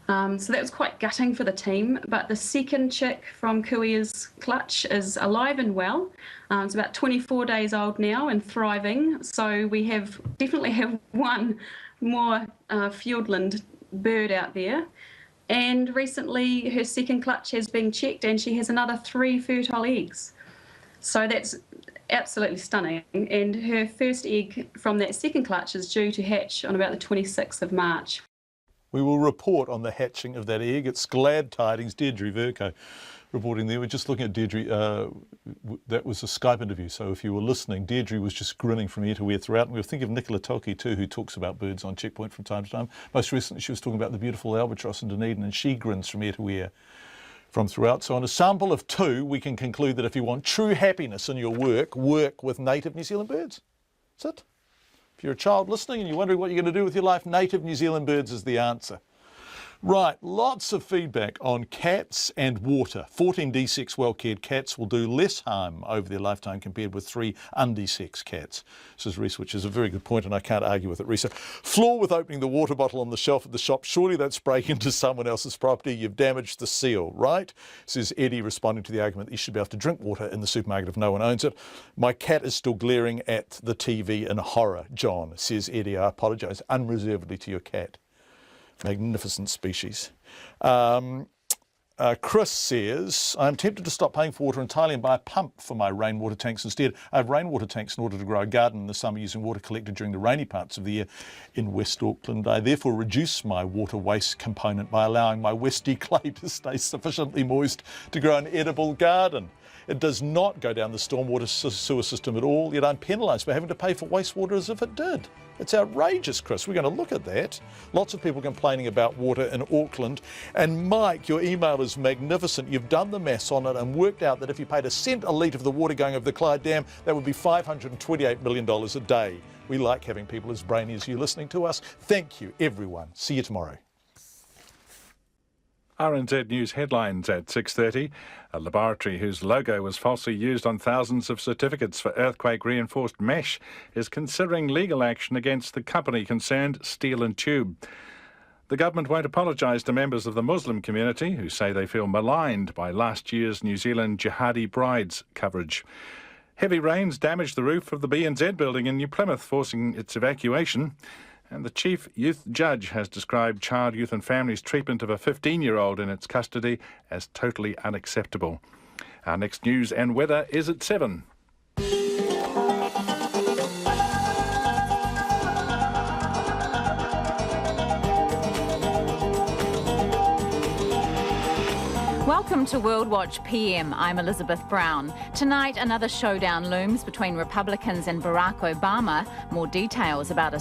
So that was quite gutting for the team, but the second chick from Kuia's clutch is alive and well. It's about 24 days old now and thriving, so we definitely have one more Fiordland bird out there. And recently her second clutch has been checked and she has another 3 fertile eggs. So that's absolutely stunning, and her first egg from that second clutch is due to hatch on about the 26th of March. We will report on the hatching of that egg. It's glad tidings. Deirdre Verco reporting there. We're just looking at Deirdre. That was a Skype interview, so if you were listening, Deirdre was just grinning from ear to ear throughout. And we were thinking of Nicola Toki too, who talks about birds on Checkpoint from time to time. Most recently, she was talking about the beautiful albatross in Dunedin, and she grins from ear to ear from throughout. So on a sample of 2, we can conclude that if you want true happiness in your work, work with native New Zealand birds. That's it. If you're a child listening and you're wondering what you're going to do with your life, native New Zealand birds is the answer. Right, lots of feedback on cats and water. 14 D6 well-cared cats will do less harm over their lifetime compared with 3 undesexed cats, says Reese, which is a very good point, and I can't argue with it, Reese. Flaw with opening the water bottle on the shelf at the shop. Surely that's breaking into someone else's property. You've damaged the seal, right? Says Eddie, responding to the argument that you should be able to drink water in the supermarket if no one owns it. My cat is still glaring at the TV in horror, John, says Eddie. I apologise unreservedly to your cat. Magnificent species. Chris says, I'm tempted to stop paying for water entirely and buy a pump for my rainwater tanks instead. I have rainwater tanks in order to grow a garden in the summer using water collected during the rainy parts of the year in West Auckland. I therefore reduce my water waste component by allowing my Westie clay to stay sufficiently moist to grow an edible garden. It does not go down the stormwater sewer system at all, yet I'm penalised for having to pay for wastewater as if it did. It's outrageous, Chris. We're going to look at that. Lots of people complaining about water in Auckland. And Mike, your email is magnificent. You've done the maths on it and worked out that if you paid a cent a litre for the water going over the Clyde Dam, that would be $528 million a day. We like having people as brainy as you listening to us. Thank you, everyone. See you tomorrow. RNZ News headlines at 6:30. A laboratory whose logo was falsely used on thousands of certificates for earthquake-reinforced mesh is considering legal action against the company concerned, Steel and Tube. The government won't apologise to members of the Muslim community who say they feel maligned by last year's New Zealand jihadi brides coverage. Heavy rains damaged the roof of the BNZ building in New Plymouth, forcing its evacuation. And the Chief Youth Judge has described Child, Youth and Families' treatment of a 15-year-old in its custody as totally unacceptable. Our next news and weather is at 7. Welcome to World Watch PM. I'm Elizabeth Brown. Tonight, another showdown looms between Republicans and Barack Obama. More details about a